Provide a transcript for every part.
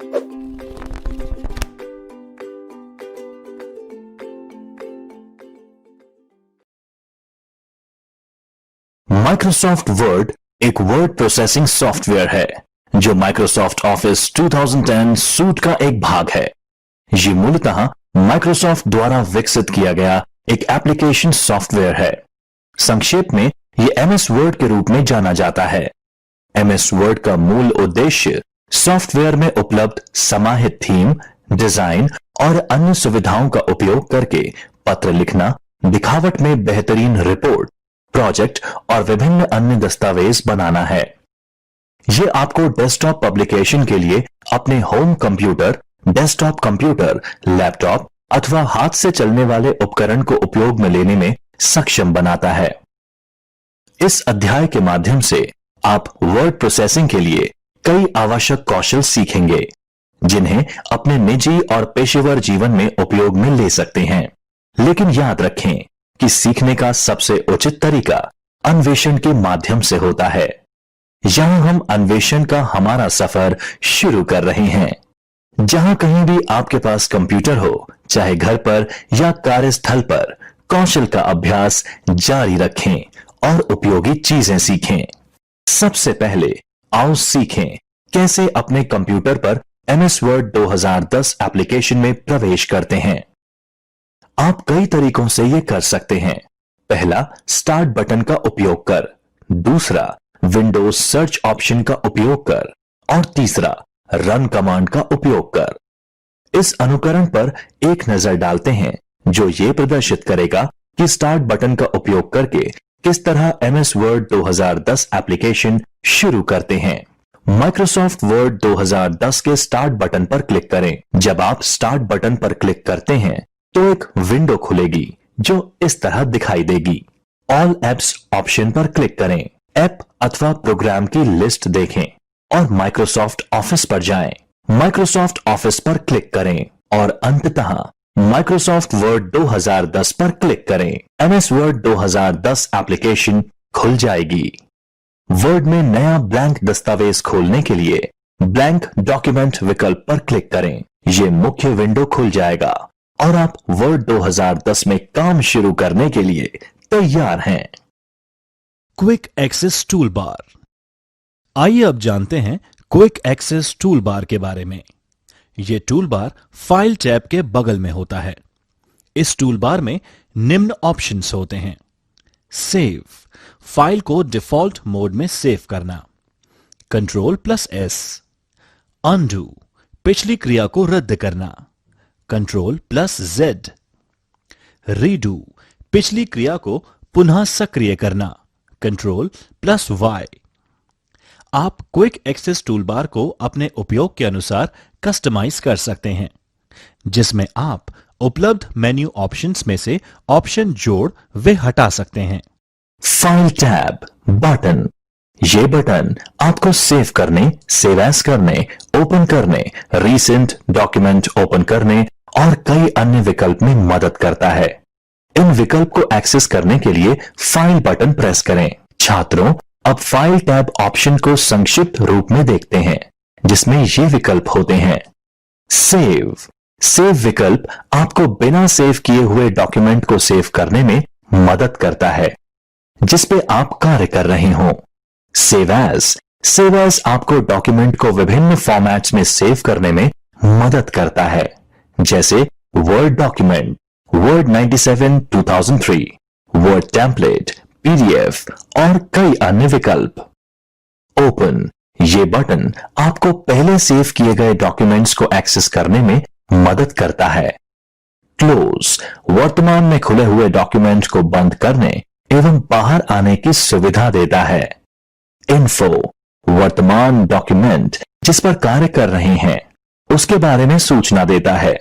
Microsoft word एक word processing software है जो माइक्रोसॉफ्ट ऑफिस 2010 सूट का एक भाग है। ये मूलतः माइक्रोसॉफ्ट द्वारा विकसित किया गया एक एप्लीकेशन सॉफ्टवेयर है। संक्षेप में ये एमएस वर्ड के रूप में जाना जाता है। एमएस वर्ड का मूल उद्देश्य सॉफ्टवेयर में उपलब्ध समाहित थीम, डिजाइन और अन्य सुविधाओं का उपयोग करके पत्र लिखना, दिखावट में बेहतरीन रिपोर्ट, प्रोजेक्ट और विभिन्न अन्य दस्तावेज बनाना है। यह आपको डेस्कटॉप पब्लिकेशन के लिए अपने home computer, desktop computer, laptop अथवा हाथ से चलने वाले उपकरण को उपयोग में लेने में सक्षम बनाता है। इस अध्याय के माध्यम से आप वर्ड प्रोसेसिंग के लिए कई आवश्यक कौशल सीखेंगे जिन्हें अपने निजी और पेशेवर जीवन में उपयोग में ले सकते हैं। लेकिन याद रखें कि सीखने का सबसे उचित तरीका अन्वेषण के माध्यम से होता है। यहां हम अन्वेषण का हमारा सफर शुरू कर रहे हैं। जहां कहीं भी आपके पास कंप्यूटर हो, चाहे घर पर या कार्यस्थल पर, कौशल का अभ्यास जारी रखें और उपयोगी चीजें सीखें। सबसे पहले आओ सीखें कैसे अपने कंप्यूटर पर एमएस वर्ड 2010 एप्लीकेशन में प्रवेश करते हैं। आप कई तरीकों से यह कर सकते हैं। पहला, स्टार्ट बटन का उपयोग कर। दूसरा, विंडोज सर्च ऑप्शन का उपयोग कर। और तीसरा, रन कमांड का उपयोग कर। इस अनुकरण पर एक नजर डालते हैं जो यह प्रदर्शित करेगा कि स्टार्ट बटन का उपयोग करके किस तरह एमएस वर्ड 2010 एप्लीकेशन शुरू करते हैं। माइक्रोसॉफ्ट वर्ड 2010 के स्टार्ट बटन पर क्लिक करें। जब आप स्टार्ट बटन पर क्लिक करते हैं तो एक विंडो खुलेगी जो इस तरह दिखाई देगी। ऑल एप्स ऑप्शन पर क्लिक करें। ऐप अथवा प्रोग्राम की लिस्ट देखें और माइक्रोसॉफ्ट ऑफिस पर जाएं। माइक्रोसॉफ्ट ऑफिस पर क्लिक करें और अंततः माइक्रोसॉफ्ट वर्ड 2010 पर क्लिक करें। एमएस वर्ड 2010 एप्लीकेशन खुल जाएगी। वर्ड में नया ब्लैंक दस्तावेज खोलने के लिए ब्लैंक डॉक्यूमेंट विकल्प पर क्लिक करें। यह मुख्य विंडो खुल जाएगा और आप वर्ड 2010 में काम शुरू करने के लिए तैयार हैं। Quick access tool bar. आइए अब जानते हैं क्विक एक्सेस टूल बार के बारे में। यह टूल बार फाइल टैब के बगल में होता है। इस टूल बार में निम्न ऑप्शंस होते हैं। सेव, फाइल को डिफॉल्ट मोड में सेव करना। Ctrl+S, अनडू, पिछली क्रिया को रद्द करना। Ctrl+Z, रीडू, पिछली क्रिया को पुनः सक्रिय करना। Ctrl+Y। आप क्विक एक्सेस टूलबार को अपने उपयोग के अनुसार कस्टमाइज कर सकते हैं, जिसमें आप उपलब्ध मेन्यू ऑप्शंस में से ऑप्शन जोड़ वे हटा सकते हैं। File tab button. ये बटन आपको सेव करने, सेव एज करने, ओपन करने, रीसेंट डॉक्यूमेंट ओपन करने और कई अन्य विकल्प में मदद करता है। इन विकल्प को एक्सेस करने के लिए फाइल बटन प्रेस करें। छात्रों, अब फाइल टैब ऑप्शन को संक्षिप्त रूप में देखते हैं, जिसमें ये विकल्प होते हैं। सेव। सेव विकल्प आपको बिना सेव किए हुए डॉक्यूमेंट को सेव करने में मदद करता है जिस पे आप कार्य कर रहे हो। Save as. सेव एज आपको डॉक्यूमेंट को विभिन्न फॉर्मेट्स में सेव करने में मदद करता है, जैसे word document, word 97 2003, word template, PDF और कई अन्य विकल्प। ओपन। ये बटन आपको पहले सेव किए गए डॉक्यूमेंट्स को एक्सेस करने में मदद करता है। क्लोज। वर्तमान में खुले हुए डॉक्यूमेंट को बंद करने एवं बाहर आने की सुविधा देता है। इन्फो। वर्तमान डॉक्यूमेंट जिस पर कार्य कर रहे हैं उसके बारे में सूचना देता है।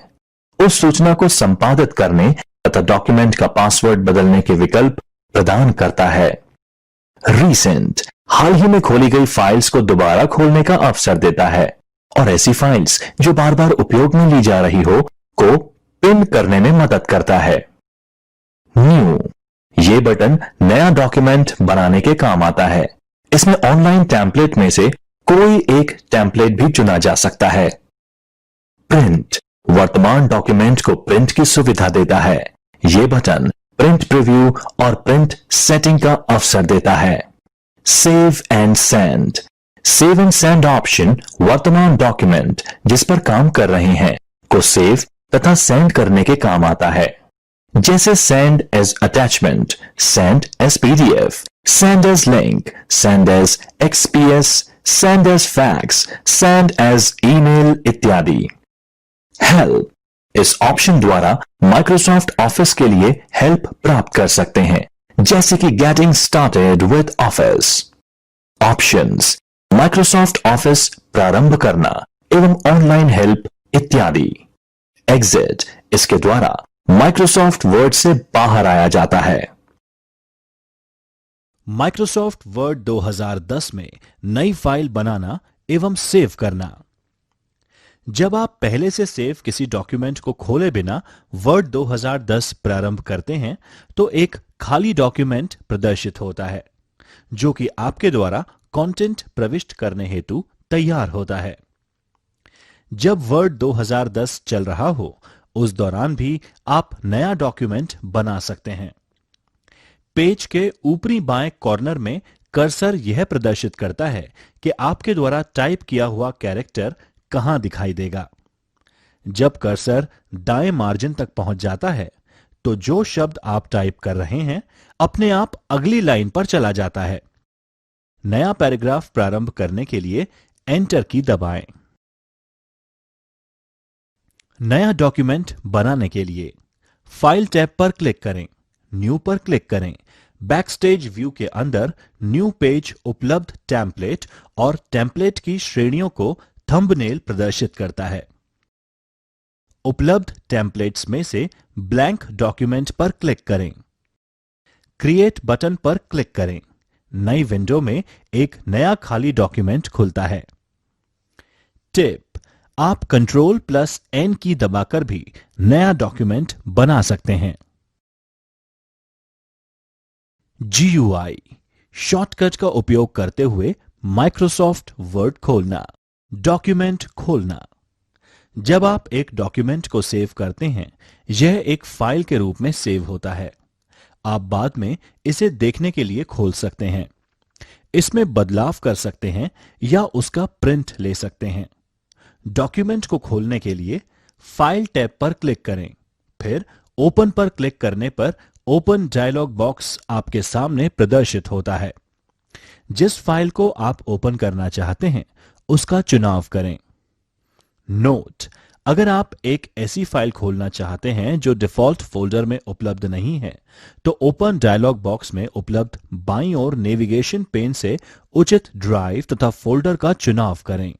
उस सूचना को संपादित करने तथा डॉक्यूमेंट का पासवर्ड बदलने के विकल्प प्रदान करता है। रीसेंट। हाल ही में खोली गई फाइल्स को दोबारा खोलने का अवसर देता है और ऐसी फाइल्स जो बार बार उपयोग में ली जा रही हो को पिन करने में मदद करता है। न्यू। ये बटन नया डॉक्यूमेंट बनाने के काम आता है। इसमें ऑनलाइन टेम्पलेट में से कोई एक टेम्पलेट भी चुना जा सकता है। प्रिंट वर्तमान डॉक्यूमेंट को प्रिंट की सुविधा देता है। यह बटन प्रिंट प्रीव्यू और प्रिंट सेटिंग का अवसर देता है। Save and send save and send option वर्तमान डॉक्यूमेंट जिस पर काम कर रहे हैं को सेव तथा सेंड करने के काम आता है, जैसे send as attachment, send as PDF, send as link, send as XPS, send as fax, send as email इत्यादि। हेल्प इस ऑप्शन द्वारा माइक्रोसॉफ्ट ऑफिस के लिए हेल्प प्राप्त कर सकते हैं, जैसे कि getting started with Office. Options Microsoft Office प्रारंभ करना एवं ऑनलाइन हेल्प इत्यादि। एग्जिट इसके द्वारा माइक्रोसॉफ्ट वर्ड से बाहर आया जाता है। माइक्रोसॉफ्ट वर्ड 2010 में नई फाइल बनाना एवं सेव करना। जब आप पहले से सेव किसी डॉक्यूमेंट को खोले बिना वर्ड 2010 प्रारंभ करते हैं तो एक खाली डॉक्यूमेंट प्रदर्शित होता है, जो कि आपके द्वारा कंटेंट प्रविष्ट करने हेतु तैयार होता है। जब वर्ड 2010 चल रहा हो उस दौरान भी आप नया डॉक्यूमेंट बना सकते हैं। पेज के ऊपरी बाएं कॉर्नर में कर्सर यह प्रदर्शित करता है कि आपके द्वारा टाइप किया हुआ कैरेक्टर कहां दिखाई देगा। जब कर्सर दाएं मार्जिन तक पहुंच जाता है तो जो शब्द आप टाइप कर रहे हैं अपने आप अगली लाइन पर चला जाता है। नया पैराग्राफ प्रारंभ करने के लिए एंटर की दबाएं। नया डॉक्यूमेंट बनाने के लिए फाइल टैब पर क्लिक करें, न्यू पर क्लिक करें। बैकस्टेज व्यू के अंदर न्यू पेज उपलब्ध टेम्पलेट और टेम्पलेट की श्रेणियों को थंबनेल प्रदर्शित करता है। उपलब्ध टेम्पलेट्स में से ब्लैंक डॉक्यूमेंट पर क्लिक करें। क्रिएट बटन पर क्लिक करें। नई विंडो में एक नया खाली डॉक्यूमेंट खुलता है। टिप: आप Ctrl+N की दबाकर भी नया डॉक्यूमेंट बना सकते हैं। GUI शॉर्टकट का उपयोग करते हुए माइक्रोसॉफ्ट वर्ड खोलना, डॉक्यूमेंट खोलना। जब आप एक डॉक्यूमेंट को सेव करते हैं यह एक फाइल के रूप में सेव होता है। आप बाद में इसे देखने के लिए खोल सकते हैं, इसमें बदलाव कर सकते हैं या उसका प्रिंट ले सकते हैं। डॉक्यूमेंट को खोलने के लिए फाइल टैब पर क्लिक करें, फिर ओपन पर क्लिक करने पर ओपन डायलॉग बॉक्स आपके सामने प्रदर्शित होता है। जिस फाइल को आप ओपन करना चाहते हैं उसका चुनाव करें। नोट: अगर आप एक ऐसी फाइल खोलना चाहते हैं जो डिफॉल्ट फोल्डर में उपलब्ध नहीं है तो ओपन डायलॉग बॉक्स में उपलब्ध बाईं ओर नेविगेशन पेन से उचित ड्राइव तथा फोल्डर का चुनाव करें।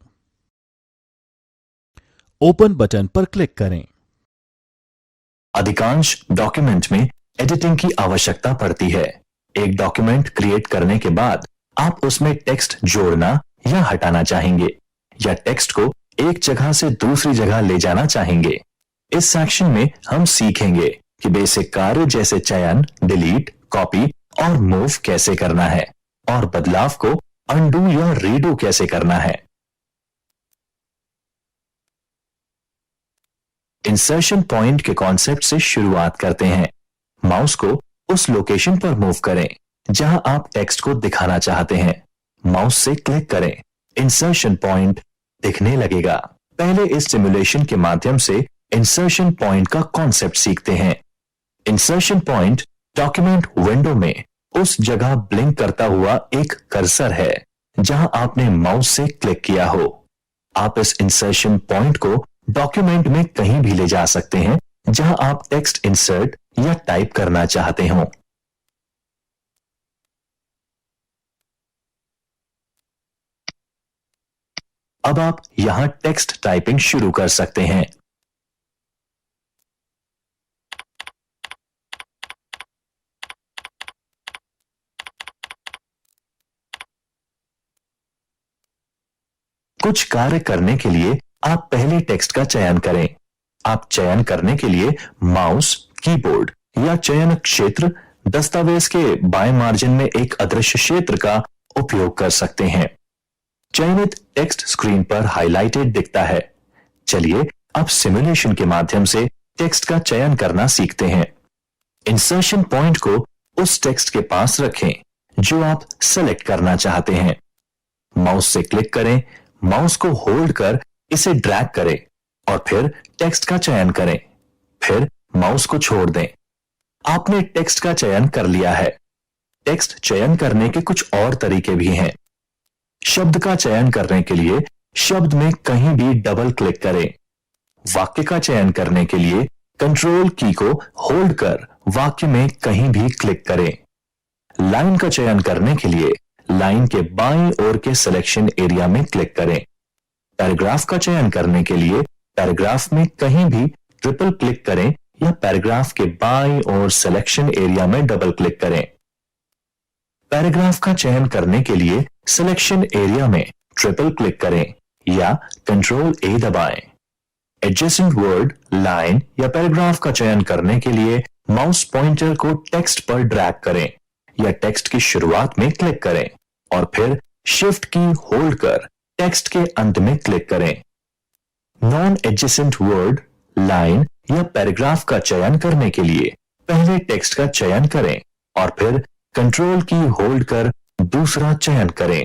ओपन बटन पर क्लिक करें। अधिकांश डॉक्यूमेंट में एडिटिंग की आवश्यकता पड़ती है। एक डॉक्यूमेंट क्रिएट करने के बाद आप उसमें टेक्स्ट जोड़ना या हटाना चाहेंगे या टेक्स्ट को एक जगह से दूसरी जगह ले जाना चाहेंगे। इस सेक्शन में हम सीखेंगे कि बेसिक कार्य जैसे चयन, डिलीट, कॉपी और मूव कैसे करना है और बदलाव को अनडू या रीडू कैसे करना है। इंसर्शन पॉइंट के कॉन्सेप्ट से शुरुआत करते हैं। माउस को उस लोकेशन पर मूव करें जहां आप टेक्स्ट को दिखाना चाहते हैं। माउस से क्लिक करें, इंसर्शन पॉइंट दिखने लगेगा। पहले इस सिमुलेशन के माध्यम से इंसर्शन पॉइंट का कॉन्सेप्ट सीखते हैं। इंसर्शन पॉइंट डॉक्यूमेंट विंडो में उस जगह ब्लिंक करता हुआ एक कर्सर है जहां आपने माउस से क्लिक किया हो। आप इस इंसर्शन पॉइंट को डॉक्यूमेंट में कहीं भी ले जा सकते हैं जहां आप टेक्स्ट इंसर्ट या टाइप करना चाहते हो। अब आप यहां टेक्स्ट टाइपिंग शुरू कर सकते हैं। कुछ कार्य करने के लिए आप पहले टेक्स्ट का चयन करें। आप चयन करने के लिए माउस, कीबोर्ड या चयन क्षेत्र, दस्तावेज के बाएं मार्जिन में एक अदृश्य क्षेत्र का उपयोग कर सकते हैं। चयनित टेक्स्ट स्क्रीन पर हाइलाइटेड दिखता है। चलिए अब सिमुलेशन के माध्यम से टेक्स्ट का चयन करना सीखते हैं। इंसर्शन पॉइंट को उस टेक्स्ट के पास रखें जो आप सेलेक्ट करना चाहते हैं। माउस से क्लिक करें, माउस को होल्ड कर इसे ड्रैग करें और फिर टेक्स्ट का चयन करें। फिर माउस को छोड़ दें। आपने टेक्स्ट का चयन कर लिया है। टेक्स्ट चयन करने के कुछ और तरीके भी हैं। शब्द का चयन करने के लिए शब्द में कहीं भी डबल क्लिक करें। वाक्य का चयन करने के लिए कंट्रोल की को होल्ड कर वाक्य में कहीं भी क्लिक करें। लाइन का चयन करने के लिए लाइन के बाईं ओर के सिलेक्शन एरिया में क्लिक करें। पैराग्राफ का चयन करने के लिए पैराग्राफ में कहीं भी ट्रिपल क्लिक करें या पैराग्राफ के बाईं ओर सिलेक्शन एरिया में डबल क्लिक करें। पैराग्राफ का चयन करने के लिए सिलेक्शन एरिया में ट्रिपल क्लिक करें या कंट्रोल ए दबाएं। एडजेसेंट वर्ड, लाइन या पैराग्राफ का चयन करने के लिए माउस पॉइंटर को टेक्स्ट पर ड्रैग करें या टेक्स्ट की शुरुआत में क्लिक करें और फिर शिफ्ट की होल्ड कर टेक्स्ट के अंत में क्लिक करें। नॉन एडजेसेंट वर्ड, लाइन या पैराग्राफ का चयन करने के लिए पहले टेक्स्ट का चयन करें और फिर कंट्रोल की होल्ड कर दूसरा चयन करें।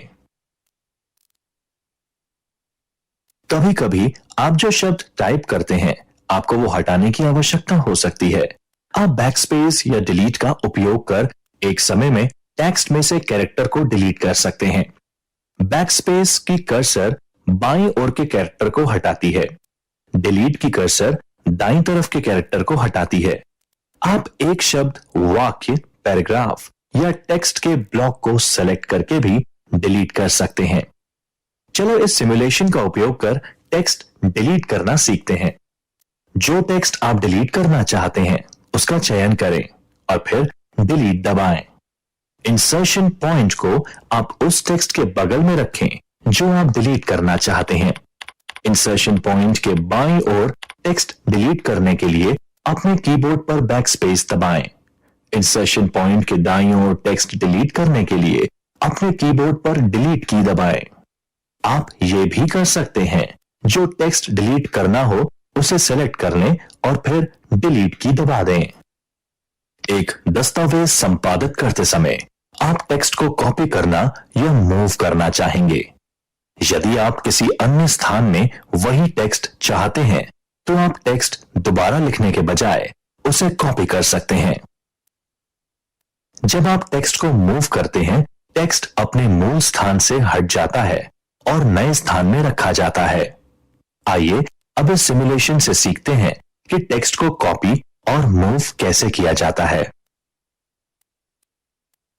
कभी कभी आप जो शब्द टाइप करते हैं आपको वो हटाने की आवश्यकता हो सकती है। आप बैकस्पेस या डिलीट का उपयोग कर एक समय में टेक्स्ट में से कैरेक्टर को डिलीट कर सकते हैं। बैकस्पेस की कर्सर बाईं ओर के कैरेक्टर को हटाती है। डिलीट की कर्सर दाईं तरफ के कैरेक्टर को हटाती है। आप एक शब्द, वाक्य, पैराग्राफ या टेक्स्ट के ब्लॉक को सेलेक्ट करके भी डिलीट कर सकते हैं। चलो इस सिमुलेशन का उपयोग कर टेक्स्ट डिलीट करना सीखते हैं। जो टेक्स्ट आप डिलीट करना चाहते हैं उसका चयन करें और फिर डिलीट दबाएं। इंसर्शन पॉइंट को आप उस टेक्स्ट के बगल में रखें जो आप डिलीट करना चाहते हैं। इंसर्शन पॉइंट के बाईं ओर टेक्स्ट डिलीट करने के लिए अपने कीबोर्ड पर बैकस्पेस दबाएं। इंसर्शन पॉइंट के दाईं ओर टेक्स्ट डिलीट करने के लिए अपने कीबोर्ड पर डिलीट की दबाएं। आप ये भी कर सकते हैं, जो टेक्स्ट डिलीट करना हो उसे सेलेक्ट कर लें और फिर डिलीट की दबा दें। एक दस्तावेज संपादित करते समय आप टेक्स्ट को कॉपी करना या मूव करना चाहेंगे। यदि आप किसी अन्य स्थान में वही टेक्स्ट चाहते हैं तो आप टेक्स्ट दोबारा लिखने के बजाय उसे कॉपी कर सकते हैं। जब आप टेक्स्ट को मूव करते हैं, टेक्स्ट अपने मूल स्थान से हट जाता है और नए स्थान में रखा जाता है। आइए अब इस सिमुलेशन से सीखते हैं कि टेक्स्ट को कॉपी और मूव कैसे किया जाता है।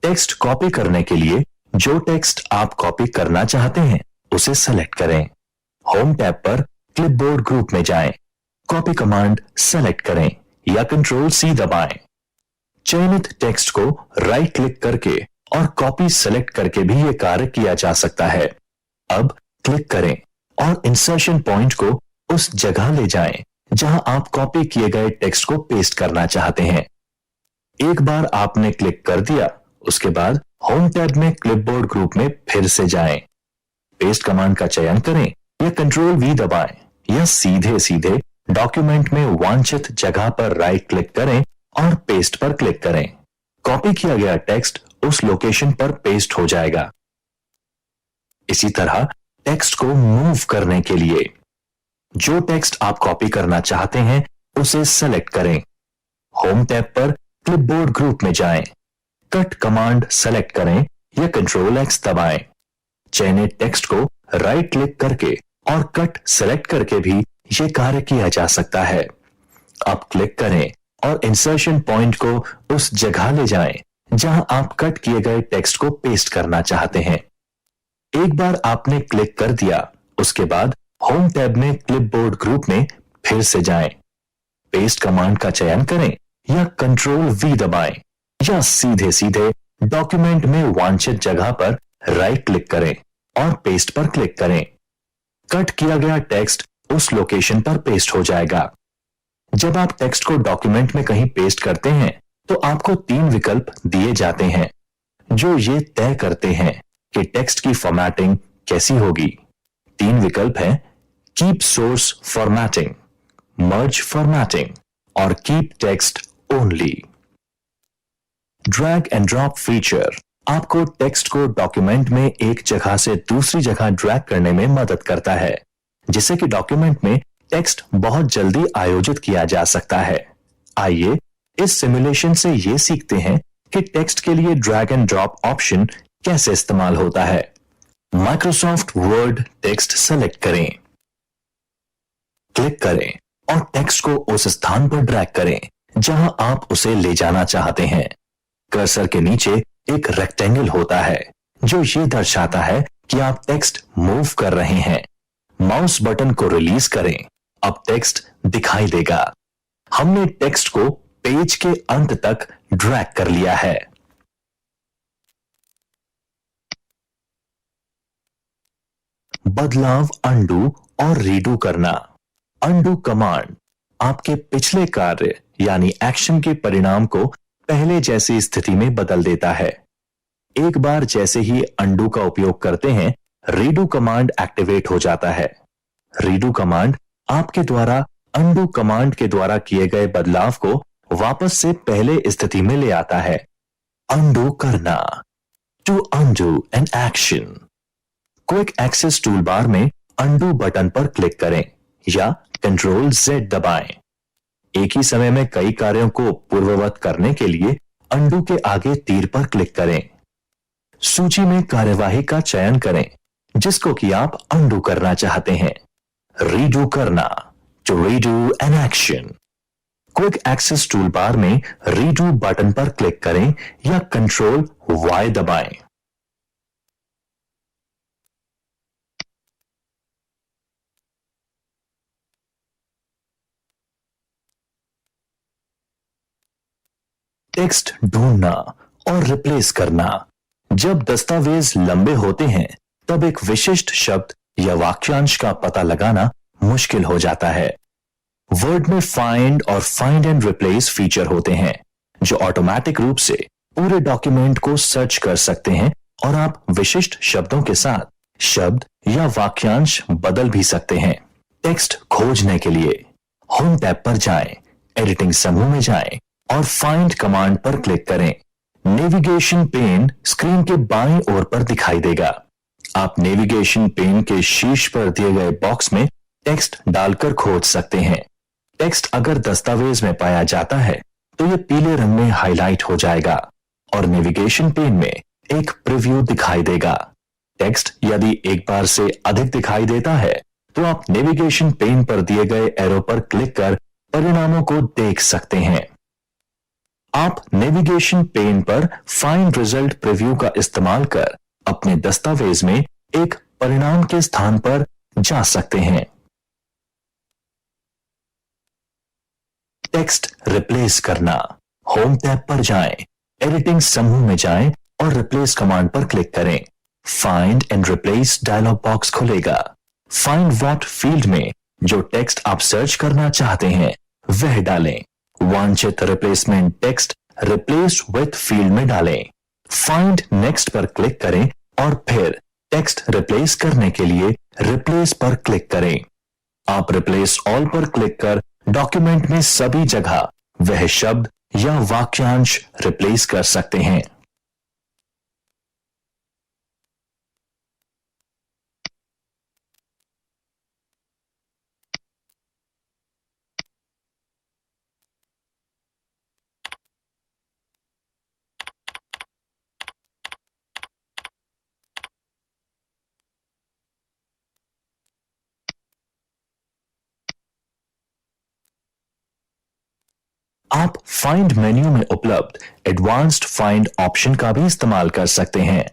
टेक्स्ट कॉपी करने के लिए जो टेक्स्ट आप कॉपी करना चाहते हैं उसे सेलेक्ट करें। होम टैब पर क्लिपबोर्ड ग्रुप में जाएं, कॉपी कमांड सेलेक्ट करें या कंट्रोल सी दबाएं। चयनित टेक्स्ट को राइट क्लिक करके और कॉपी सेलेक्ट करके भी यह कार्य किया जा सकता है। अब क्लिक करें और इंसर्शन पॉइंट को उस जगह ले जाएं जहां आप कॉपी किए गए टेक्स्ट को पेस्ट करना चाहते हैं। एक बार आपने क्लिक कर दिया, उसके बाद होम टैब में क्लिपबोर्ड ग्रुप में फिर से जाएं। पेस्ट कमांड का चयन करें या कंट्रोल वी दबाएं या सीधे सीधे डॉक्यूमेंट में वांछित जगह पर राइट क्लिक करें और पेस्ट पर क्लिक करें। कॉपी किया गया टेक्स्ट उस लोकेशन पर पेस्ट हो जाएगा। इसी तरह टेक्स्ट को मूव करने के लिए जो टेक्स्ट आप कॉपी करना चाहते हैं उसे सेलेक्ट करें। होम टैब पर क्लिपबोर्ड ग्रुप में जाएं, कट कमांड सेलेक्ट करें या कंट्रोल एक्स दबाएं। चयनित टेक्स्ट को राइट क्लिक करके और कट सेलेक्ट करके भी यह कार्य किया जा सकता है। अब क्लिक करें और इंसर्शन पॉइंट को उस जगह ले जाएं जहां आप कट किए गए टेक्स्ट को पेस्ट करना चाहते हैं। एक बार आपने क्लिक कर दिया, उसके बाद होम टैब में क्लिपबोर्ड ग्रुप में फिर से जाएं। पेस्ट कमांड का चयन करें या कंट्रोल वी दबाएं या सीधे सीधे डॉक्यूमेंट में वांछित जगह पर राइट क्लिक करें और पेस्ट पर क्लिक करें। कट किया गया टेक्स्ट उस लोकेशन पर पेस्ट हो जाएगा। जब आप टेक्स्ट को डॉक्यूमेंट में कहीं पेस्ट करते हैं तो आपको 3 विकल्प दिए जाते हैं जो ये तय करते हैं कि टेक्स्ट की फॉर्मेटिंग कैसी होगी। 3 विकल्प हैं: कीप सोर्स फॉर्मेटिंग, मर्ज फॉर्मेटिंग और keep text only. Drag and drop feature आपको टेक्स्ट को डॉक्यूमेंट में एक जगह से दूसरी जगह ड्रैग करने में मदद करता है, जिससे कि डॉक्यूमेंट में टेक्स्ट बहुत जल्दी आयोजित किया जा सकता है। आइए इस सिमुलेशन से यह सीखते हैं कि टेक्स्ट के लिए ड्रैग एंड ड्रॉप ऑप्शन कैसे इस्तेमाल होता है। माइक्रोसॉफ्ट वर्ड टेक्स्ट सेलेक्ट करें, क्लिक करें और टेक्स्ट को उस स्थान पर ड्रैग करें जहां आप उसे ले जाना चाहते हैं। कर्सर के नीचे एक रेक्टेंगल होता है जो ये दर्शाता है कि आप टेक्स्ट मूव कर रहे हैं। माउस बटन को रिलीज करें, अब टेक्स्ट दिखाई देगा। हमने टेक्स्ट को पेज के अंत तक ड्रैग कर लिया है। बदलाव अंडू और रीडू करना। अंडू कमांड आपके पिछले कार्य यानी एक्शन के परिणाम को पहले जैसी स्थिति में बदल देता है। एक बार जैसे ही अंडू का उपयोग करते हैं, रीडू कमांड एक्टिवेट हो जाता है। रीडू कमांड आपके द्वारा अंडू कमांड के द्वारा किए गए बदलाव को वापस से पहले स्थिति में ले आता है। अंडू करना। To undo an action, quick access toolbar में अंडू बटन पर क्लिक करें या कंट्रोल Z दबाएं। एक ही समय में कई कार्यों को पूर्ववत करने के लिए अंडू के आगे तीर पर क्लिक करें। सूची में कार्यवाही का चयन करें जिसको कि आप अंडू करना चाहते हैं। रीडू करना। To redo an action, quick access toolbar में रीडू बटन पर क्लिक करें या कंट्रोल Y दबाएं। टेक्स्ट ढूंढना और रिप्लेस करना। जब दस्तावेज लंबे होते हैं तब एक विशिष्ट शब्द या वाक्यांश का पता लगाना मुश्किल हो जाता है। वर्ड में फाइंड और फाइंड एंड रिप्लेस फीचर होते हैं जो ऑटोमेटिक रूप से पूरे डॉक्यूमेंट को सर्च कर सकते हैं और आप विशिष्ट शब्दों के साथ शब्द या वाक्यांश बदल भी सकते हैं। टेक्स्ट खोजने के लिए होम टैब पर जाएं, एडिटिंग समूह में जाएं और फाइंड कमांड पर क्लिक करें। नेविगेशन पेन स्क्रीन के बाईं ओर पर दिखाई देगा। आप नेविगेशन पेन के शीर्ष पर दिए गए बॉक्स में टेक्स्ट डालकर खोज सकते हैं। टेक्स्ट अगर दस्तावेज में पाया जाता है तो यह पीले रंग में हाईलाइट हो जाएगा और नेविगेशन पेन में एक प्रीव्यू दिखाई देगा। टेक्स्ट यदि एक बार से अधिक दिखाई देता है तो आप नेविगेशन पेन पर दिए गए एरो पर क्लिक कर परिणामों को देख सकते हैं। आप नेविगेशन पेन पर फाइंड रिजल्ट प्रीव्यू का इस्तेमाल कर अपने दस्तावेज में एक परिणाम के स्थान पर जा सकते हैं। टेक्स्ट रिप्लेस करना। होम टैब पर जाएं, एडिटिंग समूह में जाएं और रिप्लेस कमांड पर क्लिक करें। Find and replace dialog box खुलेगा। फाइंड व्हाट फील्ड में जो टेक्स्ट आप सर्च करना चाहते हैं वह डालें। वांछित replacement text replace with field में डालें। फाइंड नेक्स्ट पर क्लिक करें और फिर टेक्स्ट रिप्लेस करने के लिए रिप्लेस पर क्लिक करें। आप रिप्लेस ऑल पर क्लिक कर डॉक्यूमेंट में सभी जगह वह शब्द या वाक्यांश रिप्लेस कर सकते हैं। आप फाइंड मेन्यू में उपलब्ध एडवांस्ड फाइंड ऑप्शन का भी इस्तेमाल कर सकते हैं।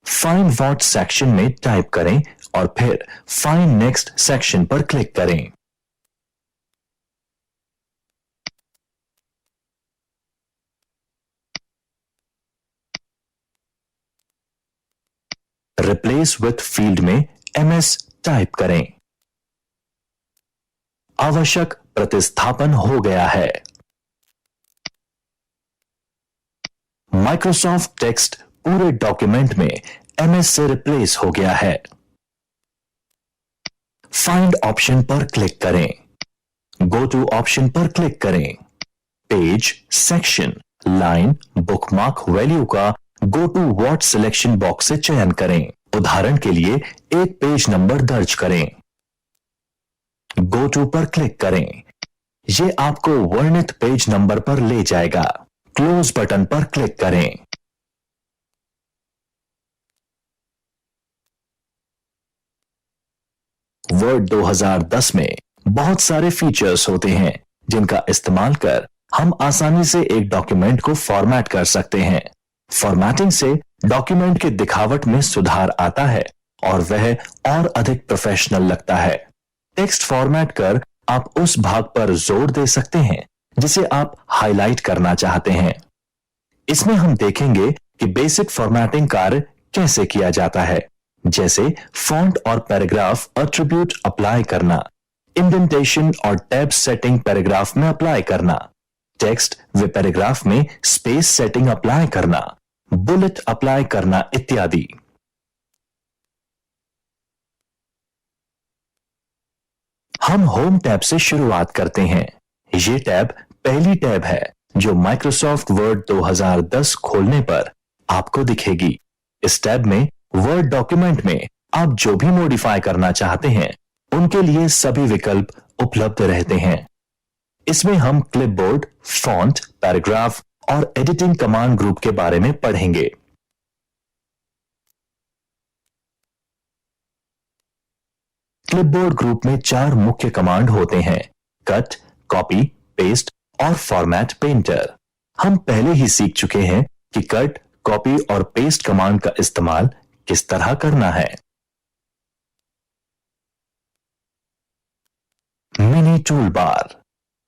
फाइंड व्हाट सेक्शन में टाइप करें और फिर फाइंड नेक्स्ट सेक्शन पर क्लिक करें। रिप्लेस विथ फील्ड में MS टाइप करें। आवश्यक प्रतिस्थापन हो गया है। माइक्रोसॉफ्ट टेक्स्ट पूरे डॉक्यूमेंट में MS से रिप्लेस हो गया है। फाइंड ऑप्शन पर क्लिक करें, गो टू ऑप्शन पर क्लिक करें, page, section, line, bookmark value का go to what selection box से चयन करें। उदाहरण के लिए एक पेज नंबर दर्ज करें, गो टू पर क्लिक करें। यह आपको वर्णित पेज नंबर पर ले जाएगा। क्लोज बटन पर क्लिक करें। वर्ड 2010 में बहुत सारे फीचर्स होते हैं जिनका इस्तेमाल कर हम आसानी से एक डॉक्यूमेंट को फॉर्मेट कर सकते हैं। फॉर्मेटिंग से डॉक्यूमेंट की दिखावट में सुधार आता है और वह और अधिक प्रोफेशनल लगता है। टेक्स्ट फॉर्मेट कर आप उस भाग पर जोर दे सकते हैं जिसे आप हाईलाइट करना चाहते हैं। इसमें हम देखेंगे कि बेसिक फॉर्मेटिंग कार्य कैसे किया जाता है, जैसे फॉन्ट और पैराग्राफ एट्रिब्यूट अप्लाई करना, इंडेंटेशन और टैब सेटिंग पैराग्राफ में अप्लाई करना, टेक्स्ट व पैराग्राफ में स्पेस सेटिंग अप्लाई करना, बुलेट अप्लाई करना इत्यादि। हम होम टैब से शुरुआत करते हैं। ये टैब पहली टैब है जो माइक्रोसॉफ्ट वर्ड 2010 खोलने पर आपको दिखेगी। इस टैब में वर्ड डॉक्यूमेंट में आप जो भी मॉडिफाई करना चाहते हैं उनके लिए सभी विकल्प उपलब्ध रहते हैं। इसमें हम क्लिपबोर्ड, फॉन्ट, पैराग्राफ और एडिटिंग कमांड ग्रुप के बारे में पढ़ेंगे। क्लिपबोर्ड ग्रुप में 4 मुख्य कमांड होते हैं: कट, कॉपी, पेस्ट और फॉर्मेट पेंटर। हम पहले ही सीख चुके हैं कि कट, कॉपी और पेस्ट कमांड का इस्तेमाल किस तरह करना है। Mini tool bar.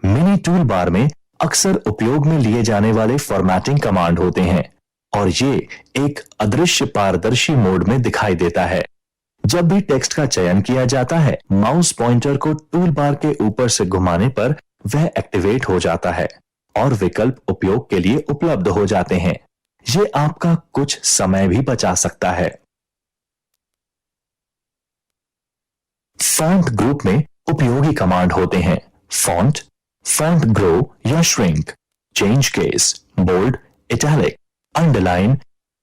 Mini tool bar में अक्सर उपयोग में लिए जाने वाले फॉर्मेटिंग कमांड होते हैं और ये एक अदृश्य पारदर्शी मोड में दिखाई देता है। जब भी टेक्स्ट का चयन किया जाता है, माउस पॉइंटर को टूल बार के ऊपर से घुमाने पर वह एक्टिवेट हो जाता है और विकल्प उपयोग के लिए उपलब्ध हो जाते हैं। ये आपका कुछ समय भी बचा सकता है। फॉन्ट ग्रुप में उपयोगी कमांड होते हैं: फॉन्ट, फॉन्ट ग्रो या shrink, change case, bold, italic, underline,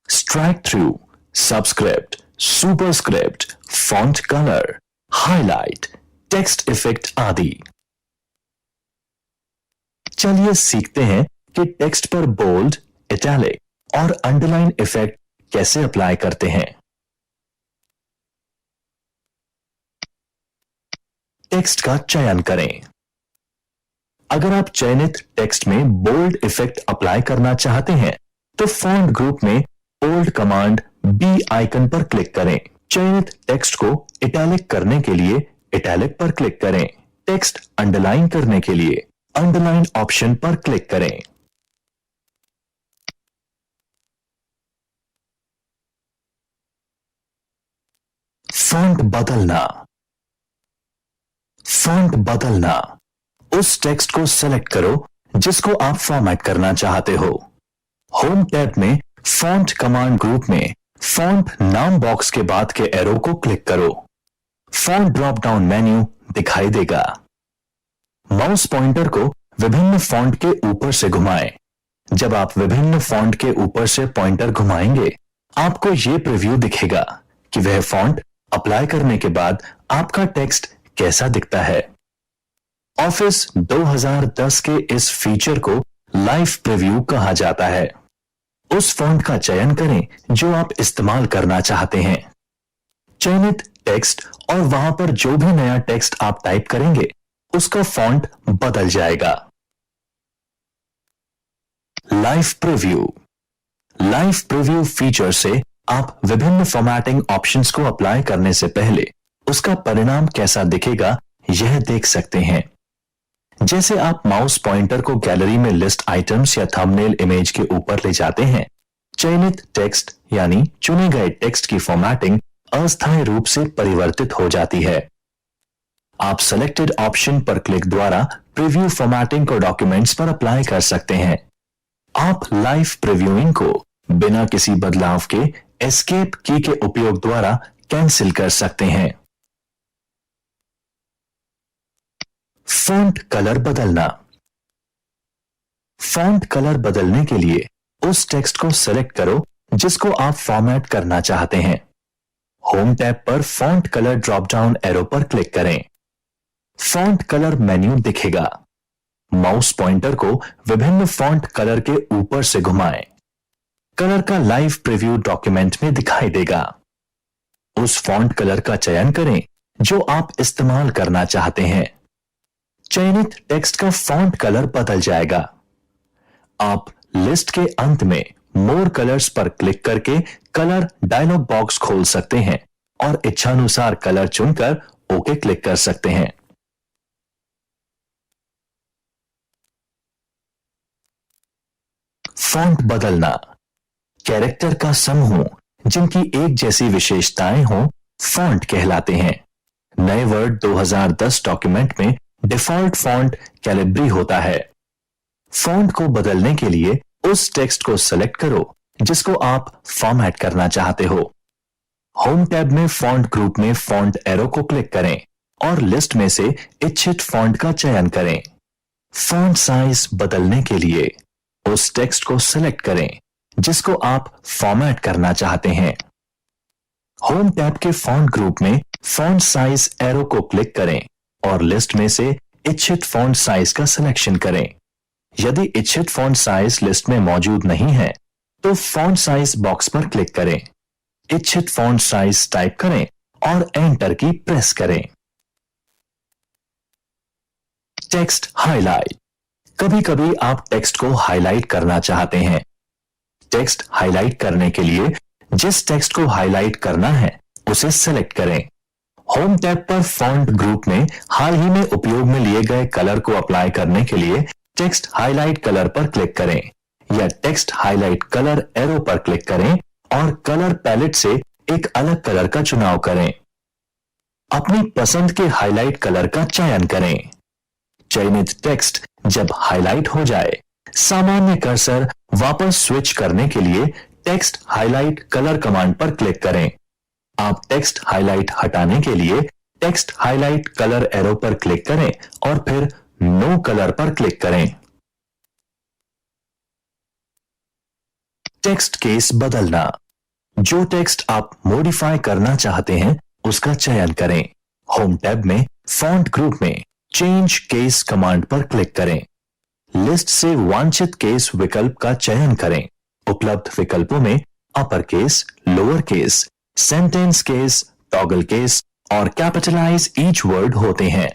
strike through, subscript, superscript, font colour, highlight, text effect आदि। चलिए सीखते हैं कि टेक्स्ट पर बोल्ड, इटैलिक और अंडरलाइन इफेक्ट कैसे अप्लाई करते हैं। टेक्स्ट का चयन करें। अगर आप चयनित टेक्स्ट में बोल्ड इफेक्ट अप्लाई करना चाहते हैं तो फॉन्ट ग्रुप में बोल्ड कमांड बी आइकन पर क्लिक करें। चयनित टेक्स्ट को इटैलिक करने के लिए इटैलिक पर क्लिक करें। टेक्स्ट अंडरलाइन करने के लिए अंडरलाइन ऑप्शन पर क्लिक करें। फॉन्ट बदलना। फॉन्ट बदलना। उस टेक्स्ट को सेलेक्ट करो जिसको आप फॉर्मेट करना चाहते हो। होम टैब में फॉन्ट कमांड ग्रुप में फॉन्ट नाम बॉक्स के बाद के एरो को क्लिक करो। फॉन्ट ड्रॉप डाउन मेन्यू दिखाई देगा। माउस पॉइंटर को विभिन्न फॉन्ट के ऊपर से घुमाएं। जब आप विभिन्न फॉन्ट के ऊपर से पॉइंटर घुमाएंगे, आपको यह प्रीव्यू दिखेगा कि वह फॉन्ट अप्लाई करने के बाद आपका टेक्स्ट कैसा दिखता है। ऑफिस 2010 के इस फीचर को लाइव प्रीव्यू कहा जाता है। उस फॉन्ट का चयन करें जो आप इस्तेमाल करना चाहते हैं। चयनित टेक्स्ट और वहां पर जो भी नया टेक्स्ट आप टाइप करेंगे उसका फॉन्ट बदल जाएगा। Live preview. Live preview feature से आप विभिन्न फॉर्मेटिंग ऑप्शंस को अप्लाई करने से पहले उसका परिणाम कैसा दिखेगा यह देख सकते हैं। जैसे आप माउस पॉइंटर को गैलरी में लिस्ट आइटम्स या थंबनेल इमेज के ऊपर ले जाते हैं, चयनित टेक्स्ट यानी चुने गए टेक्स्ट की फॉर्मेटिंग अस्थायी रूप से परिवर्तित हो जाती है। आप सेलेक्टेड ऑप्शन पर क्लिक द्वारा प्रीव्यू फॉर्मेटिंग को डॉक्यूमेंट्स पर अप्लाई कर सकते हैं। आप लाइव प्रीव्यूइंग को बिना किसी बदलाव के एस्केप की के उपयोग द्वारा कैंसिल कर सकते हैं। फॉन्ट कलर बदलना। फॉन्ट कलर बदलने के लिए उस टेक्स्ट को सेलेक्ट करो जिसको आप फॉर्मेट करना चाहते हैं। होम टैब पर font colour drop down arrow पर क्लिक करें। फॉन्ट कलर मेन्यू दिखेगा। माउस पॉइंटर को विभिन्न फॉन्ट कलर के ऊपर से घुमाएं। कलर का लाइव प्रीव्यू डॉक्यूमेंट में दिखाई देगा। उस फॉन्ट कलर का चयन करें जो आप इस्तेमाल करना चाहते हैं। चयनित टेक्स्ट का फॉन्ट कलर बदल जाएगा। आप लिस्ट के अंत में मोर कलर्स पर क्लिक करके कलर डायलॉग बॉक्स खोल सकते हैं और इच्छानुसार कलर चुनकर ओके क्लिक कर सकते हैं। फॉन्ट बदलना। कैरेक्टर का समूह जिनकी एक जैसी विशेषताएं हों फॉन्ट कहलाते हैं। नए वर्ड 2010 डॉक्यूमेंट में डिफॉल्ट फॉन्ट कैलिब्री होता है। फॉन्ट को बदलने के लिए उस टेक्स्ट को सेलेक्ट करो जिसको आप फॉर्मेट करना चाहते हो। होम टैब में फॉन्ट ग्रुप में फॉन्ट एरो को क्लिक करें और लिस्ट में से इच्छित फॉन्ट का चयन करें। फॉन्ट साइज बदलने के लिए उस टेक्स्ट को सेलेक्ट करें जिसको आप फॉर्मेट करना चाहते हैं। होम टैब के फॉन्ट ग्रुप में फॉन्ट साइज एरो को क्लिक करें और लिस्ट में से इच्छित फॉन्ट साइज का सिलेक्शन करें। यदि इच्छित फॉन्ट साइज लिस्ट में मौजूद नहीं है तो फॉन्ट साइज बॉक्स पर क्लिक करें, इच्छित फॉन्ट साइज टाइप करें और एंटर की प्रेस करें। Text highlight. कभी कभी आप टेक्स्ट को हाईलाइट करना चाहते हैं। टेक्स्ट हाईलाइट करने के लिए जिस टेक्स्ट को हाईलाइट करना है उसे सेलेक्ट करें। होम टैब पर फॉन्ट ग्रुप में हाल ही में उपयोग में लिए गए कलर को अप्लाई करने के लिए टेक्स्ट हाईलाइट कलर पर क्लिक करें या टेक्स्ट हाईलाइट कलर एरो पर क्लिक करें और कलर पैलेट से एक अलग कलर का चुनाव करें। अपनी पसंद के हाईलाइट कलर का चयन करें। चयनित टेक्स्ट जब हाईलाइट हो जाए सामान्य कर्सर वापस स्विच करने के लिए टेक्स्ट हाईलाइट कलर कमांड पर क्लिक करें। आप टेक्स्ट हाईलाइट हटाने के लिए टेक्स्ट हाईलाइट कलर एरो पर क्लिक करें और फिर नो कलर पर क्लिक करें। टेक्स्ट केस बदलना। जो टेक्स्ट आप मॉडिफाई करना चाहते हैं उसका चयन करें। होम टैब में फॉन्ट ग्रुप में चेंज केस कमांड पर क्लिक करें। लिस्ट से वांछित केस विकल्प का चयन करें। उपलब्ध विकल्पों में upper case, lower case, sentence case, toggle case और कैपिटलाइज ईच वर्ड होते हैं।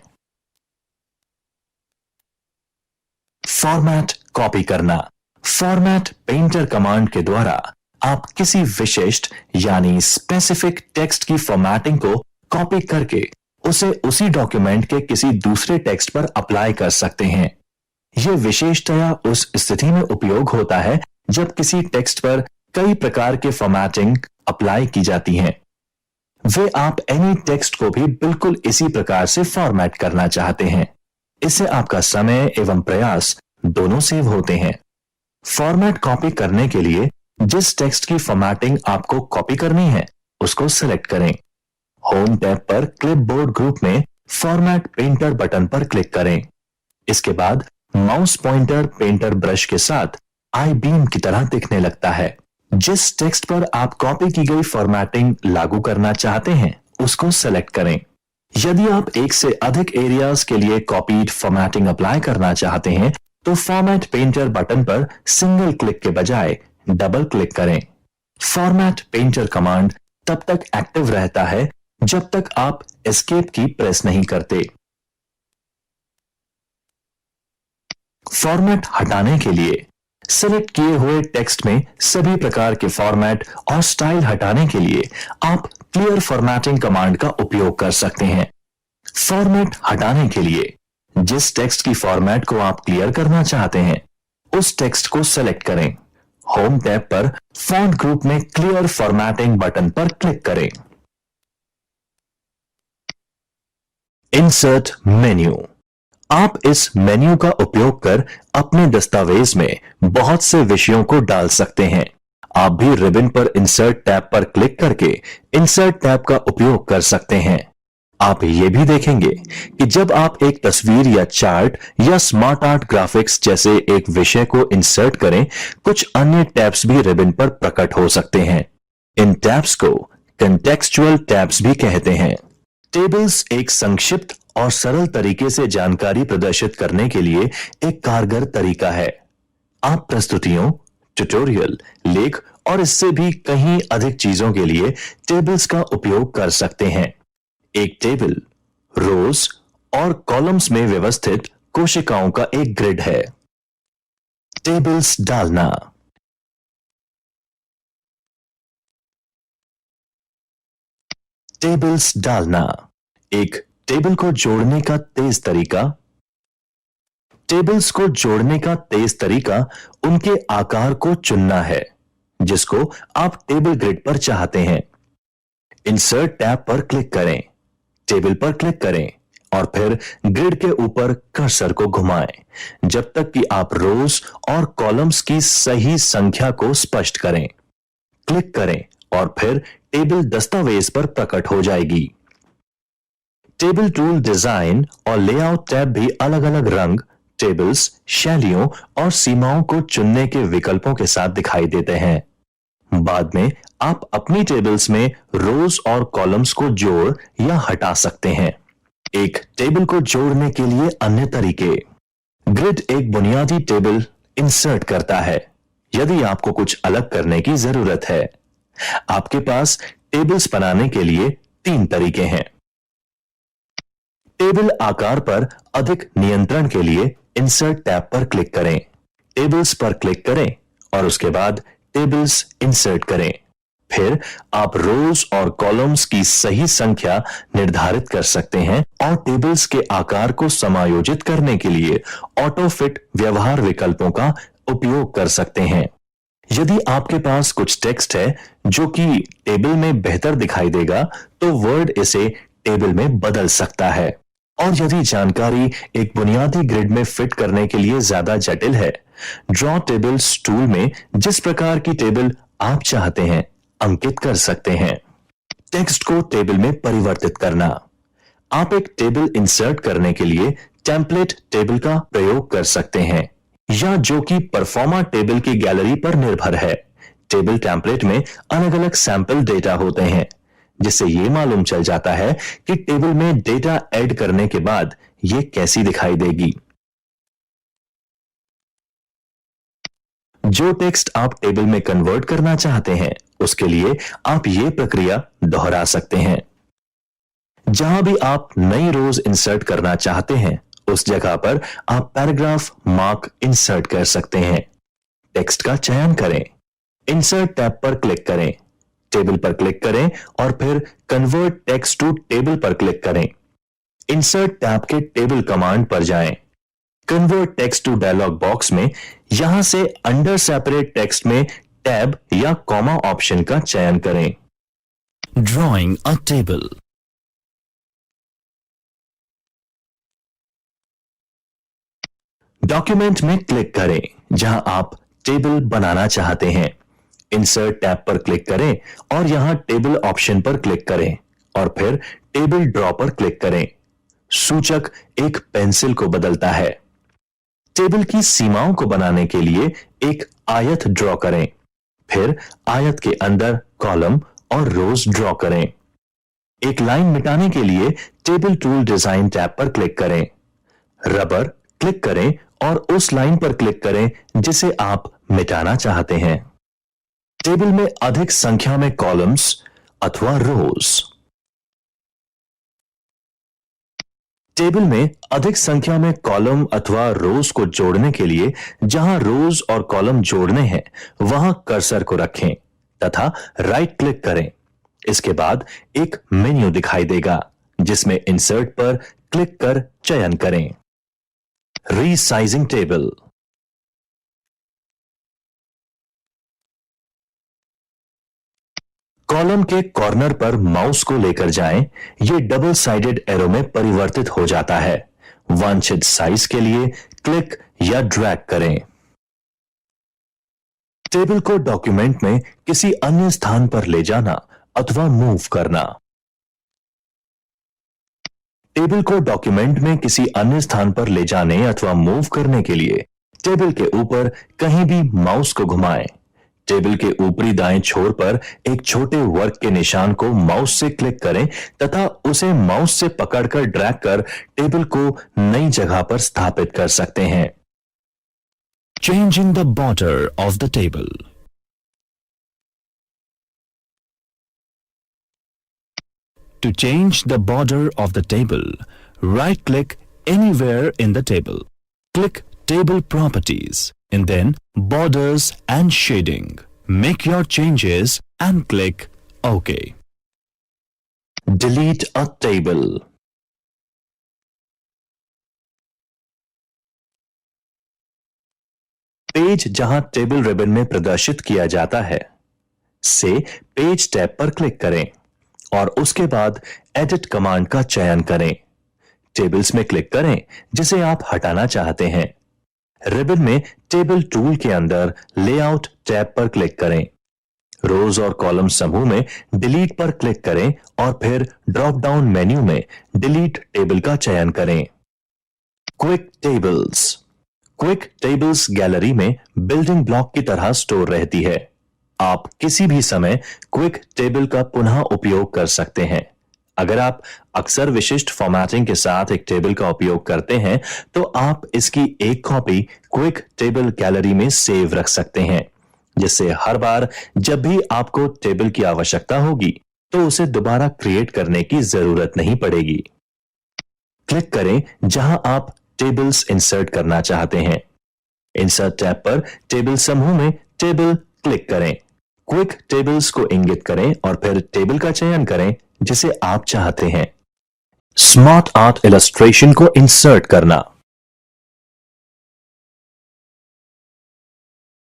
फॉर्मेट कॉपी करना। फॉर्मेट पेंटर कमांड के द्वारा आप किसी विशिष्ट यानी स्पेसिफिक टेक्स्ट की फॉर्मेटिंग को कॉपी करके उसे उसी डॉक्यूमेंट के किसी दूसरे टेक्स्ट पर अप्लाई कर सकते हैं। यह विशेषतया उस स्थिति में उपयोग होता है जब किसी टेक्स्ट पर कई प्रकार के फॉर्मेटिंग अप्लाई की जाती हैं। वे आप एनी टेक्स्ट को भी बिल्कुल इसी प्रकार से फॉर्मेट करना चाहते हैं। इससे आपका समय एवं प्रयास दोनों सेव होते हैं। फॉर्मेट कॉपी करने के लिए जिस टेक्स्ट की फॉर्मेटिंग आपको कॉपी करनी है उसको सेलेक्ट करें। होम टैब पर क्लिपबोर्ड ग्रुप में फॉर्मेट पेंटर बटन पर क्लिक करें। इसके बाद माउस पॉइंटर पेंटर ब्रश के साथ आई बीम की तरह दिखने लगता है। जिस टेक्स्ट पर आप कॉपी की गई फॉर्मेटिंग लागू करना चाहते हैं उसको सेलेक्ट करें। यदि आप एक से अधिक एरियाज के लिए कॉपीड फॉर्मेटिंग अप्लाई करना चाहते हैं तो फॉर्मेट पेंटर बटन पर सिंगल क्लिक के बजाय डबल क्लिक करें। फॉर्मेट पेंटर कमांड तब तक एक्टिव रहता है जब तक आप एस्केप की प्रेस नहीं करते। फॉर्मेट हटाने के लिए सिलेक्ट किए हुए टेक्स्ट में सभी प्रकार के फॉर्मेट और स्टाइल हटाने के लिए आप क्लियर फॉर्मेटिंग कमांड का उपयोग कर सकते हैं। फॉर्मेट हटाने के लिए जिस टेक्स्ट की फॉर्मेट को आप क्लियर करना चाहते हैं उस टेक्स्ट को सेलेक्ट करें। होम टैब पर फॉन्ट ग्रुप में क्लियर फॉर्मेटिंग बटन पर क्लिक करें। Insert menu. आप इस मेन्यू का उपयोग कर अपने दस्तावेज में बहुत से विषयों को डाल सकते हैं। आप भी रिबन पर इंसर्ट टैब पर क्लिक करके इंसर्ट टैब का उपयोग कर सकते हैं। आप ये भी देखेंगे कि जब आप एक तस्वीर या चार्ट या स्मार्ट आर्ट ग्राफिक्स जैसे एक विषय को इंसर्ट करें, कुछ अन्य टैब्स भी रिबन पर प्रकट हो सकते हैं। इन टैब्स को कंटेक्सचुअल टैब्स भी कहते हैं। टेबल्स एक संक्षिप्त और सरल तरीके से जानकारी प्रदर्शित करने के लिए एक कारगर तरीका है। आप प्रस्तुतियों, ट्यूटोरियल, लेख और इससे भी कहीं अधिक चीजों के लिए टेबल्स का उपयोग कर सकते हैं। एक टेबल रोज और कॉलम्स में व्यवस्थित कोशिकाओं का एक ग्रिड है। टेबल्स डालना। टेबल्स डालना एक टेबल को जोड़ने का तेज तरीका। टेबल्स को जोड़ने का तेज तरीका उनके आकार को चुनना है जिसको आप टेबल ग्रिड पर चाहते हैं। इंसर्ट टैब पर क्लिक करें, टेबल पर क्लिक करें और फिर ग्रिड के ऊपर कर्सर को घुमाएं जब तक कि आप रोज और कॉलम्स की सही संख्या को स्पष्ट करें। क्लिक करें और फिर टेबल दस्तावेज पर प्रकट हो जाएगी। टेबल टूल डिजाइन और लेआउट टैब भी अलग अलग रंग, टेबल्स, शैलियों और सीमाओं को चुनने के विकल्पों के साथ दिखाई देते हैं। बाद में आप अपनी टेबल्स में रोज और कॉलम्स को जोड़ या हटा सकते हैं। एक टेबल को जोड़ने के लिए अन्य तरीके। ग्रिड एक बुनियादी टेबल इंसर्ट करता है यदि आपको कुछ अलग करने की जरूरत है। आपके पास टेबल्स बनाने के लिए 3 तरीके हैं। टेबल आकार पर अधिक नियंत्रण के लिए इंसर्ट टैब पर क्लिक करें, टेबल्स पर क्लिक करें और उसके बाद टेबल्स इंसर्ट करें। फिर आप रोज और कॉलम्स की सही संख्या निर्धारित कर सकते हैं और टेबल्स के आकार को समायोजित करने के लिए ऑटो फिट व्यवहार विकल्पों का उपयोग कर सकते हैं। यदि आपके पास कुछ टेक्स्ट है जो कि टेबल में बेहतर दिखाई देगा, तो वर्ड इसे टेबल में बदल सकता है। और यदि जानकारी एक बुनियादी ग्रिड में फिट करने के लिए ज्यादा जटिल है, ड्रॉ टेबल्स टूल में जिस प्रकार की टेबल आप चाहते हैं अंकित कर सकते हैं। टेक्स्ट को टेबल में परिवर्तित करना। आप एक टेबल इंसर्ट करने के लिए टेम्पलेट टेबल का प्रयोग कर सकते हैं या जो कि परफॉर्मा टेबल की गैलरी पर निर्भर है। टेबल टेम्पलेट में अलग अलग सैंपल डेटा होते हैं जिससे यह मालूम चल जाता है कि टेबल में डेटा ऐड करने के बाद यह कैसी दिखाई देगी। जो टेक्स्ट आप टेबल में कन्वर्ट करना चाहते हैं उसके लिए आप यह प्रक्रिया दोहरा सकते हैं। जहां भी आप नई रोज इंसर्ट करना चाहते हैं उस जगह पर आप पैराग्राफ मार्क इंसर्ट कर सकते हैं। टेक्स्ट का चयन करें, इंसर्ट टैब पर क्लिक करें, टेबल पर क्लिक करें और फिर कन्वर्ट टेक्स्ट टू टेबल पर क्लिक करें। इंसर्ट टैब के टेबल कमांड पर जाएं। Convert text to dialogue box में यहां से अंडर सेपरेट टेक्स्ट में टैब या कॉमा ऑप्शन का चयन करें। Drawing a table. डॉक्यूमेंट में क्लिक करें जहां आप टेबल बनाना चाहते हैं। इंसर्ट टैब पर क्लिक करें और यहां टेबल ऑप्शन पर क्लिक करें और फिर टेबल ड्रॉ पर क्लिक करें। सूचक एक पेंसिल को बदलता है। टेबल की सीमाओं को बनाने के लिए एक आयत ड्रॉ करें, फिर आयत के अंदर कॉलम और रोज ड्रॉ करें। एक लाइन मिटाने के लिए टेबल टूल डिजाइन टैब पर क्लिक करें, रबर क्लिक करें और उस लाइन पर क्लिक करें जिसे आप मिटाना चाहते हैं। टेबल में अधिक संख्या में कॉलम्स अथवा रोज। टेबल में अधिक संख्या में कॉलम अथवा रोज को जोड़ने के लिए जहां रोज और कॉलम जोड़ने हैं वहां कर्सर को रखें तथा राइट क्लिक करें। इसके बाद एक मेन्यू दिखाई देगा जिसमें इंसर्ट पर क्लिक कर चयन करें। Resizing table. कॉलम के कॉर्नर पर माउस को लेकर जाएं, यह डबल साइडेड एरो में परिवर्तित हो जाता है। वांछित साइज के लिए क्लिक या ड्रैग करें। टेबल को डॉक्यूमेंट में किसी अन्य स्थान पर ले जाना अथवा मूव करना। टेबल को डॉक्यूमेंट में किसी अन्य स्थान पर ले जाने अथवा मूव करने के लिए टेबल के ऊपर कहीं भी माउस को घुमाएं। टेबल के ऊपरी दाएं छोर पर एक छोटे वर्क के निशान को माउस से क्लिक करें तथा उसे माउस से पकड़कर ड्रैग कर टेबल को नई जगह पर स्थापित कर सकते हैं। Changing the border of the table. To change the border of the table, right-click anywhere in the table. Click Table Properties and then Borders and Shading. Make your changes and click OK. Delete a table. Page जहां table ribbon में प्रदर्शित किया जाता है से page tab पर click करें और उसके बाद एडिट कमांड का चयन करें। टेबल्स में क्लिक करें जिसे आप हटाना चाहते हैं। रिबन में टेबल टूल के अंदर लेआउट टैब पर क्लिक करें। रोज और कॉलम समूह में डिलीट पर क्लिक करें और फिर ड्रॉप डाउन मेन्यू में डिलीट टेबल का चयन करें। Quick tables. Quick tables gallery में बिल्डिंग ब्लॉक की तरह स्टोर रहती है। आप किसी भी समय क्विक टेबल का पुनः उपयोग कर सकते हैं। अगर आप अक्सर विशिष्ट फॉर्मेटिंग के साथ एक टेबल का उपयोग करते हैं तो आप इसकी एक कॉपी क्विक टेबल गैलरी में सेव रख सकते हैं, जिससे हर बार जब भी आपको टेबल की आवश्यकता होगी तो उसे दोबारा क्रिएट करने की जरूरत नहीं पड़ेगी। क्लिक करें जहां आप टेबल्स इंसर्ट करना चाहते हैं। इंसर्ट टैब पर टेबल समूह में टेबल क्लिक करें। क्विक टेबल्स को इंगित करें और फिर टेबल का चयन करें जिसे आप चाहते हैं। स्मार्ट आर्ट इलस्ट्रेशन को इंसर्ट करना।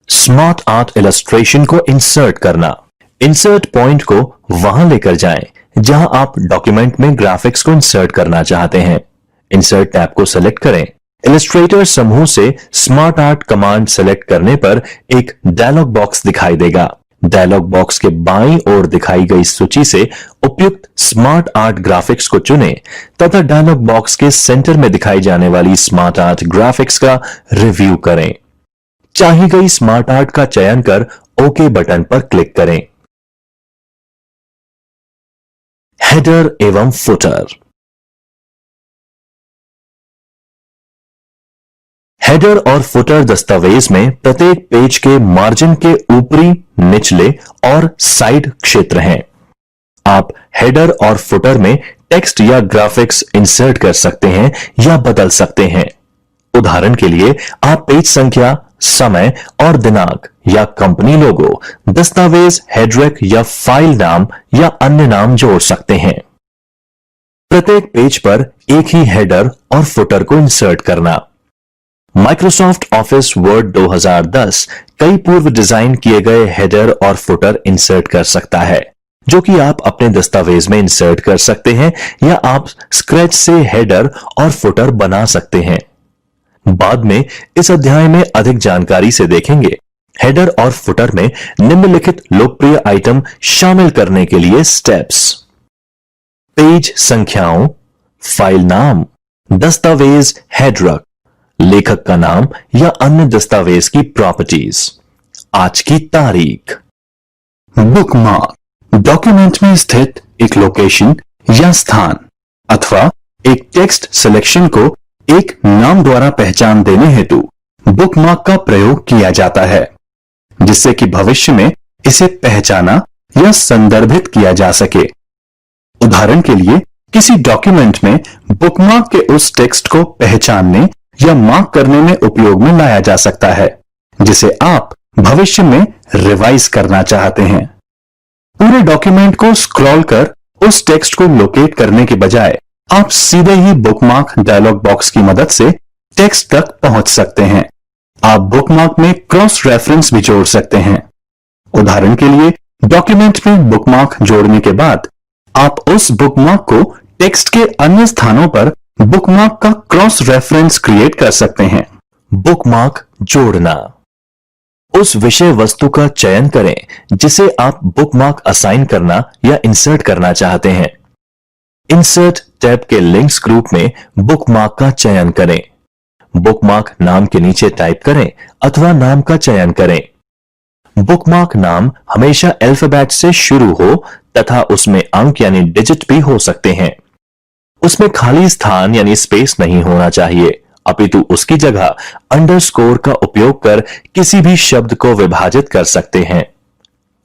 स्मार्ट आर्ट इलस्ट्रेशन को इंसर्ट करना। इंसर्ट पॉइंट को वहां लेकर जाएं जहां आप डॉक्यूमेंट में ग्राफिक्स को इंसर्ट करना चाहते हैं। इंसर्ट टैब को सेलेक्ट करें। इलस्ट्रेटर समूह से स्मार्ट आर्ट कमांड सेलेक्ट करने पर एक डायलॉग बॉक्स दिखाई देगा। डायलॉग बॉक्स के बाईं ओर दिखाई गई सूची से उपयुक्त स्मार्ट आर्ट ग्राफिक्स को चुनें तथा डायलॉग बॉक्स के सेंटर में दिखाई जाने वाली स्मार्ट आर्ट ग्राफिक्स का रिव्यू करें। चाही गई स्मार्ट आर्ट का चयन कर ओके बटन पर क्लिक करें। हेडर एवं फुटर। हेडर और फुटर दस्तावेज में प्रत्येक पेज के मार्जिन के ऊपरी, निचले और साइड क्षेत्र हैं। आप हेडर और फुटर में टेक्स्ट या ग्राफिक्स इंसर्ट कर सकते हैं या बदल सकते हैं। उदाहरण के लिए आप पेज संख्या, समय और दिनांक या कंपनी लोगो, दस्तावेज हेडरेक या फाइल नाम या अन्य नाम जोड़ सकते हैं। प्रत्येक पेज पर एक ही हेडर और फुटर को इंसर्ट करना। माइक्रोसॉफ्ट ऑफिस वर्ड 2010 कई पूर्व डिजाइन किए गए हेडर और फुटर इंसर्ट कर सकता है, जो कि आप अपने दस्तावेज में इंसर्ट कर सकते हैं या आप स्क्रैच से हेडर और फुटर बना सकते हैं। बाद में इस अध्याय में अधिक जानकारी से देखेंगे। हेडर और फुटर में निम्नलिखित लोकप्रिय आइटम शामिल करने के लिए स्टेप्स: पेज संख्याओं, फाइल नाम, दस्तावेज हेडरक, लेखक का नाम या अन्य दस्तावेज की प्रॉपर्टीज। आज की तारीख। बुकमार्क डॉक्यूमेंट में स्थित एक लोकेशन या स्थान अथवा एक टेक्स्ट सिलेक्शन को एक नाम द्वारा पहचान देने हेतु बुकमार्क का प्रयोग किया जाता है, जिससे कि भविष्य में इसे पहचाना या संदर्भित किया जा सके। उदाहरण के लिए किसी डॉक्यूमेंट में बुकमार्क के उस टेक्स्ट को पहचानने या मार्क करने में उपयोग में लाया जा सकता है, जिसे आप भविष्य में रिवाइज करना चाहते हैं। पूरे डॉक्यूमेंट को स्क्रॉल कर उस टेक्स्ट को लोकेट करने के बजाय आप सीधे ही बुकमार्क डायलॉग बॉक्स की मदद से टेक्स्ट तक पहुंच सकते हैं। आप बुकमार्क में क्रॉस रेफरेंस भी जोड़ सकते हैं। उदाहरण के लिए डॉक्यूमेंट में बुकमार्क जोड़ने के बाद आप उस बुकमार्क को टेक्स्ट के अन्य स्थानों पर बुकमार्क का क्रॉस रेफरेंस क्रिएट कर सकते हैं। बुकमार्क जोड़ना। उस विषय वस्तु का चयन करें जिसे आप बुकमार्क असाइन करना या इंसर्ट करना चाहते हैं। इंसर्ट टैब के लिंक्स ग्रुप में बुकमार्क का चयन करें। बुकमार्क नाम के नीचे टाइप करें अथवा नाम का चयन करें। बुकमार्क नाम हमेशा अल्फाबेट से शुरू हो तथा उसमें अंक यानी डिजिट भी हो सकते हैं। उसमें खाली स्थान यानी स्पेस नहीं होना चाहिए, अपितु उसकी जगह अंडरस्कोर का उपयोग कर किसी भी शब्द को विभाजित कर सकते हैं।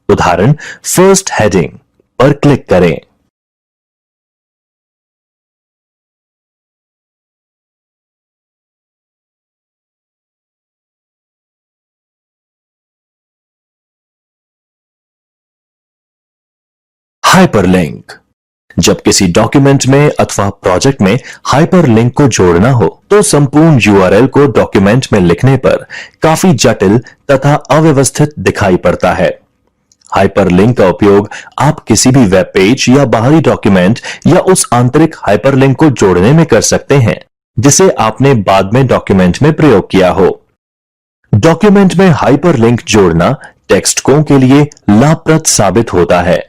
उदाहरण, फर्स्ट हेडिंग पर क्लिक करें। हाइपरलिंक। जब किसी डॉक्यूमेंट में अथवा प्रोजेक्ट में हाइपरलिंक को जोड़ना हो तो संपूर्ण यूआरएल को डॉक्यूमेंट में लिखने पर काफी जटिल तथा अव्यवस्थित दिखाई पड़ता है। हाइपरलिंक का उपयोग आप किसी भी वेब पेज या बाहरी डॉक्यूमेंट या उस आंतरिक हाइपरलिंक को जोड़ने में कर सकते हैं जिसे आपने बाद में डॉक्यूमेंट में प्रयोग किया हो। डॉक्यूमेंट में हाइपरलिंक जोड़ना टेक्स्टकों के लिए लाभप्रद साबित होता है,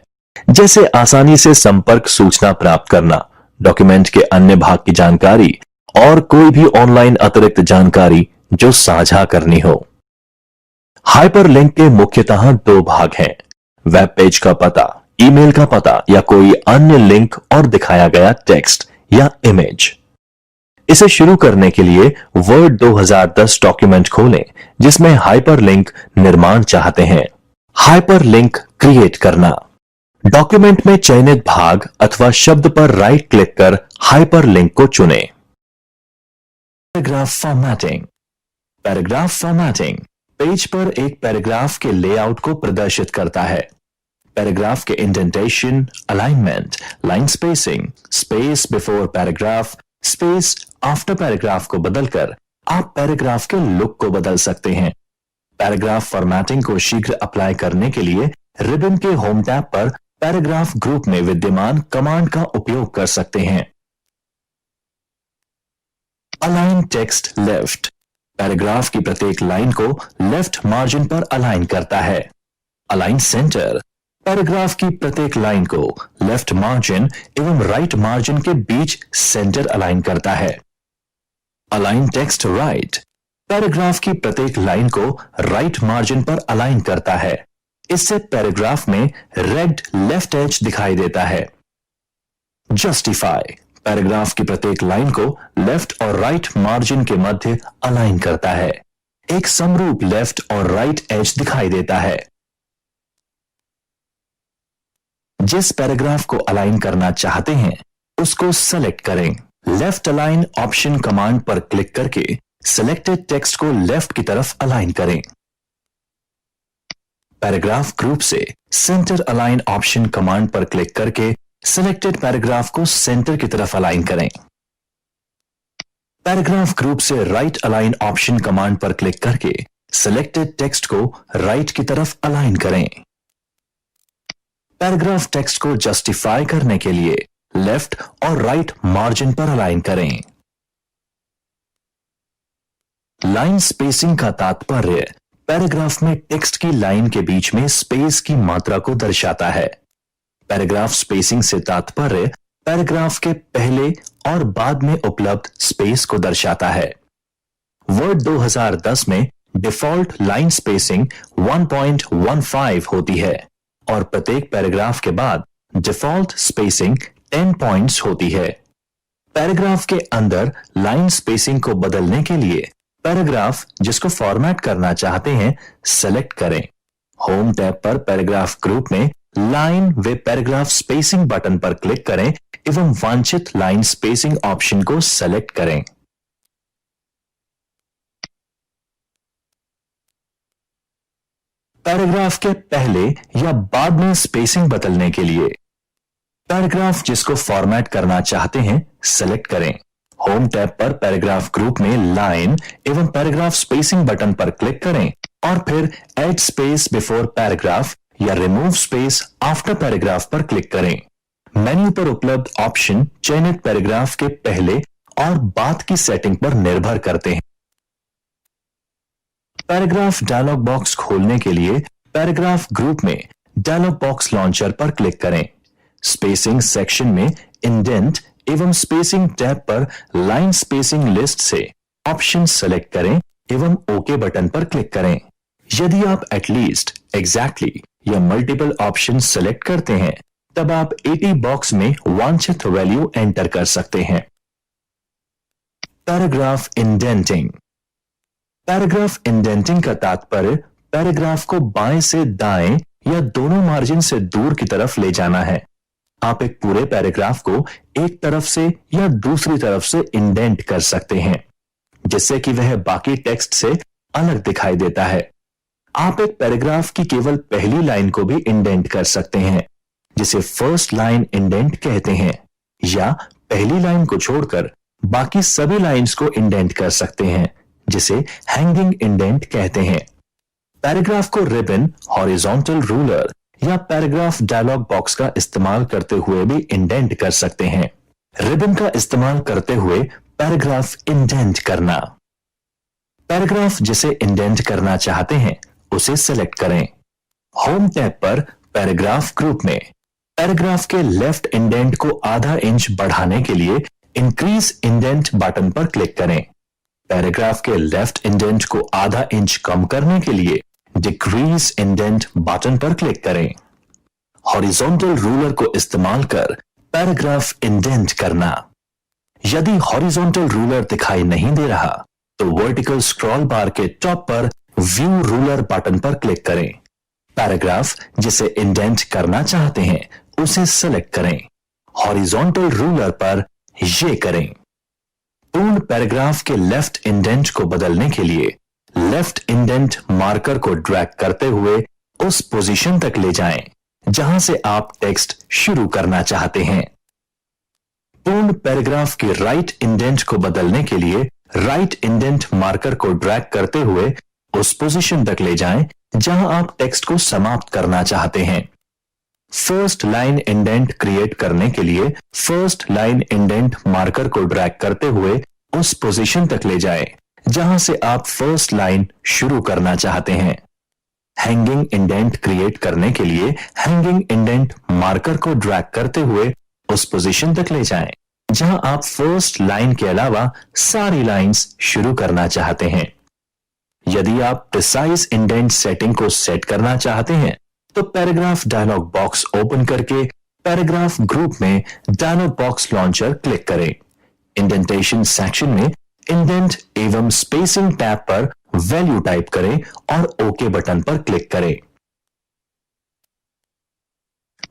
जैसे आसानी से संपर्क सूचना प्राप्त करना, डॉक्यूमेंट के अन्य भाग की जानकारी और कोई भी ऑनलाइन अतिरिक्त जानकारी जो साझा करनी हो। हाइपरलिंक के मुख्यतः दो भाग हैं, वेब पेज का पता, ईमेल का पता या कोई अन्य लिंक और दिखाया गया टेक्स्ट या इमेज। इसे शुरू करने के लिए वर्ड 2010 डॉक्यूमेंट खोलें जिसमें हाइपरलिंक निर्माण चाहते हैं। हाइपरलिंक क्रिएट करना। डॉक्यूमेंट में चयनित भाग अथवा शब्द पर राइट क्लिक कर हाइपरलिंक को चुनें। Paragraph formatting. Paragraph formatting page पर एक पैराग्राफ के लेआउट को प्रदर्शित करता है। पैराग्राफ के indentation, alignment, line spacing, space before paragraph, space after paragraph को बदलकर आप पैराग्राफ के लुक को बदल सकते हैं। पैराग्राफ फॉर्मेटिंग को शीघ्र अप्लाई करने के लिए रिबन के होम टैब पर पैराग्राफ ग्रुप में विद्यमान कमांड का उपयोग कर सकते हैं। Align text left. पैराग्राफ की प्रत्येक लाइन को लेफ्ट मार्जिन पर अलाइन करता है। Align centre. पैराग्राफ की प्रत्येक लाइन को लेफ्ट मार्जिन एवं राइट मार्जिन के बीच सेंटर अलाइन करता है। Align text right. पैराग्राफ की प्रत्येक लाइन को राइट मार्जिन पर अलाइन करता है। इससे पैराग्राफ में रेड लेफ्ट एज दिखाई देता है। जस्टिफाई। पैराग्राफ की प्रत्येक लाइन को लेफ्ट और राइट मार्जिन के मध्य अलाइन करता है। एक समरूप लेफ्ट और राइट एज दिखाई देता है। जिस पैराग्राफ को अलाइन करना चाहते हैं उसको सेलेक्ट करें। लेफ्ट अलाइन ऑप्शन कमांड पर क्लिक करके सिलेक्टेड टेक्स्ट को लेफ्ट की तरफ अलाइन करें। पैराग्राफ ग्रुप से सेंटर अलाइन ऑप्शन कमांड पर क्लिक करके सिलेक्टेड पैराग्राफ को सेंटर की तरफ अलाइन करें। पैराग्राफ ग्रुप से राइट अलाइन ऑप्शन कमांड पर क्लिक करके सिलेक्टेड टेक्स्ट को राइट की तरफ अलाइन करें। पैराग्राफ टेक्स्ट को जस्टिफाई करने के लिए लेफ्ट और राइट मार्जिन पर अलाइन करें। लाइन स्पेसिंग का तात्पर्य पैराग्राफ में टेक्स्ट की लाइन के बीच में स्पेस की मात्रा को दर्शाता है। पैराग्राफ स्पेसिंग से तात्पर्य पैराग्राफ के पहले और बाद में उपलब्ध स्पेस को दर्शाता है। वर्ड 2010 में डिफॉल्ट लाइन स्पेसिंग 1.15 होती है और प्रत्येक पैराग्राफ के बाद डिफॉल्ट स्पेसिंग 10 पॉइंट्स होती है। पैराग्राफ के अंदर लाइन स्पेसिंग को बदलने के लिए पैराग्राफ जिसको फॉर्मेट करना चाहते हैं सेलेक्ट करें। होम टैब पर पैराग्राफ ग्रुप में लाइन व पैराग्राफ स्पेसिंग बटन पर क्लिक करें एवं वांछित लाइन स्पेसिंग ऑप्शन को सेलेक्ट करें। पैराग्राफ के पहले या बाद में स्पेसिंग बदलने के लिए पैराग्राफ जिसको फॉर्मेट करना चाहते हैं सेलेक्ट करें। होम टैब पर पैराग्राफ ग्रुप में लाइन एवं पैराग्राफ स्पेसिंग बटन पर क्लिक करें और फिर ऐड स्पेस बिफोर पैराग्राफ या रिमूव स्पेस आफ्टर पैराग्राफ पर क्लिक करें। मेन्यू पर उपलब्ध ऑप्शन चयनित पैराग्राफ के पहले और बाद की सेटिंग पर निर्भर करते हैं। पैराग्राफ डायलॉग बॉक्स खोलने के लिए पैराग्राफ ग्रुप में डायलॉग बॉक्स लॉन्चर पर क्लिक करें। स्पेसिंग सेक्शन में इंडेंट एवं स्पेसिंग टैब पर लाइन स्पेसिंग लिस्ट से ऑप्शन सेलेक्ट करें एवं ओके बटन पर क्लिक करें। यदि आप एटलीस्ट, एग्जैक्टली या मल्टीपल ऑप्शन सेलेक्ट करते हैं तब आप 80 बॉक्स में वांछित वैल्यू एंटर कर सकते हैं। Paragraph indenting. पैराग्राफ इंडेंटिंग का तात्पर्य पैराग्राफ को बाएं से दाएं या दोनों मार्जिन से दूर की तरफ ले जाना है। आप एक पूरे पैराग्राफ को एक तरफ से या दूसरी तरफ से इंडेंट कर सकते हैं जिससे कि वह बाकी टेक्स्ट से अलग दिखाई देता है। आप एक पैराग्राफ की केवल पहली लाइन को भी इंडेंट कर सकते हैं जिसे फर्स्ट लाइन इंडेंट कहते हैं, या पहली लाइन को छोड़कर बाकी सभी लाइंस को इंडेंट कर सकते हैं जिसे हैंगिंग इंडेंट कहते हैं। पैराग्राफ को रिबन, हॉरिजॉन्टल रूलर या पैराग्राफ डायलॉग बॉक्स का इस्तेमाल करते हुए भी इंडेंट कर सकते हैं। रिबन का इस्तेमाल करते हुए पैराग्राफ इंडेंट करना। पैराग्राफ जिसे इंडेंट करना चाहते हैं उसे सेलेक्ट करें। होम टैब पर पैराग्राफ ग्रुप में पैराग्राफ के लेफ्ट इंडेंट को आधा इंच बढ़ाने के लिए इंक्रीज इंडेंट बटन पर क्लिक करें। पैराग्राफ के लेफ्ट इंडेंट को आधा इंच कम करने के लिए डिक्रीज इंडेंट बटन पर क्लिक करें। हॉरिजॉन्टल रूलर को इस्तेमाल कर पैराग्राफ इंडेंट करना। यदि हॉरिजॉन्टल रूलर दिखाई नहीं दे रहा तो वर्टिकल स्क्रॉल बार के टॉप पर व्यू रूलर बटन पर क्लिक करें। पैराग्राफ जिसे इंडेंट करना चाहते हैं उसे सेलेक्ट करें। हॉरिजॉन्टल रूलर पर ये करें। पूर्ण पैराग्राफ के लेफ्ट इंडेंट को बदलने के लिए लेफ्ट इंडेंट मार्कर को ड्रैग करते हुए उस पोजीशन तक ले जाएं जहां से आप टेक्स्ट शुरू करना चाहते हैं। पूर्ण पैराग्राफ के राइट इंडेंट को बदलने के लिए राइट इंडेंट मार्कर को ड्रैग करते हुए उस पोजीशन तक ले जाएं जहां आप टेक्स्ट को समाप्त करना चाहते हैं। फर्स्ट लाइन इंडेंट क्रिएट करने के लिए फर्स्ट लाइन इंडेंट मार्कर को ड्रैग करते हुए उस पोजीशन तक ले जाएं जहां से आप फर्स्ट लाइन शुरू करना चाहते हैं। हैंगिंग इंडेंट क्रिएट करने के लिए हैंगिंग इंडेंट मार्कर को ड्रैग करते हुए उस पोजीशन तक ले जाएं जहां आप फर्स्ट लाइन के अलावा सारी लाइंस शुरू करना चाहते हैं। यदि आप प्रिसाइज इंडेंट सेटिंग को सेट करना चाहते हैं तो पैराग्राफ डायलॉग बॉक्स ओपन करके पैराग्राफ ग्रुप में डायलॉग बॉक्स लॉन्चर क्लिक करें। इंडेंटेशन सेक्शन में इंडेंट एवं स्पेसिंग टैब पर वैल्यू टाइप करें और ओके बटन पर क्लिक करें।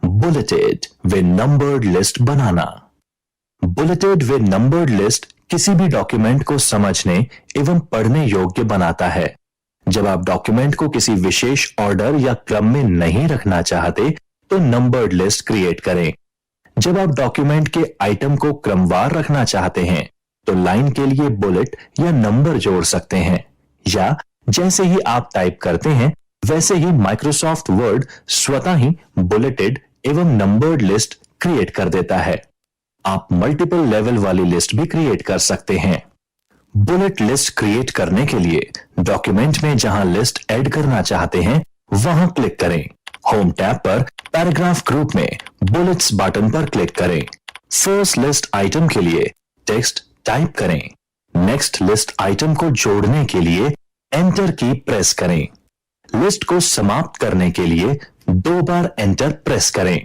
Bulleted with numbered list banana. Bulleted with numbered list किसी भी डॉक्यूमेंट को समझने एवं पढ़ने योग्य बनाता है। जब आप डॉक्यूमेंट को किसी विशेष ऑर्डर या क्रम में नहीं रखना चाहते तो नंबर्ड लिस्ट क्रिएट करें। जब आप डॉक्यूमेंट के आइटम को क्रमवार रखना चाहते हैं तो लाइन के लिए बुलेट या नंबर जोड़ सकते हैं, या जैसे ही आप टाइप करते हैं वैसे ही माइक्रोसॉफ्ट वर्ड स्वतः ही बुलेटेड एवं नंबर्ड लिस्ट क्रिएट कर देता है। आप मल्टीपल लेवल वाली लिस्ट भी क्रिएट कर सकते हैं। बुलेट लिस्ट क्रिएट करने के लिए डॉक्यूमेंट में जहां लिस्ट ऐड करना चाहते हैं वहां क्लिक करें। होम टैब पर पैराग्राफ ग्रुप में बुलेट्स बटन पर क्लिक करें। फर्स्ट लिस्ट आइटम के लिए टेक्स्ट टाइप करें। नेक्स्ट लिस्ट आइटम को जोड़ने के लिए एंटर की प्रेस करें। लिस्ट को समाप्त करने के लिए 2 बार एंटर प्रेस करें।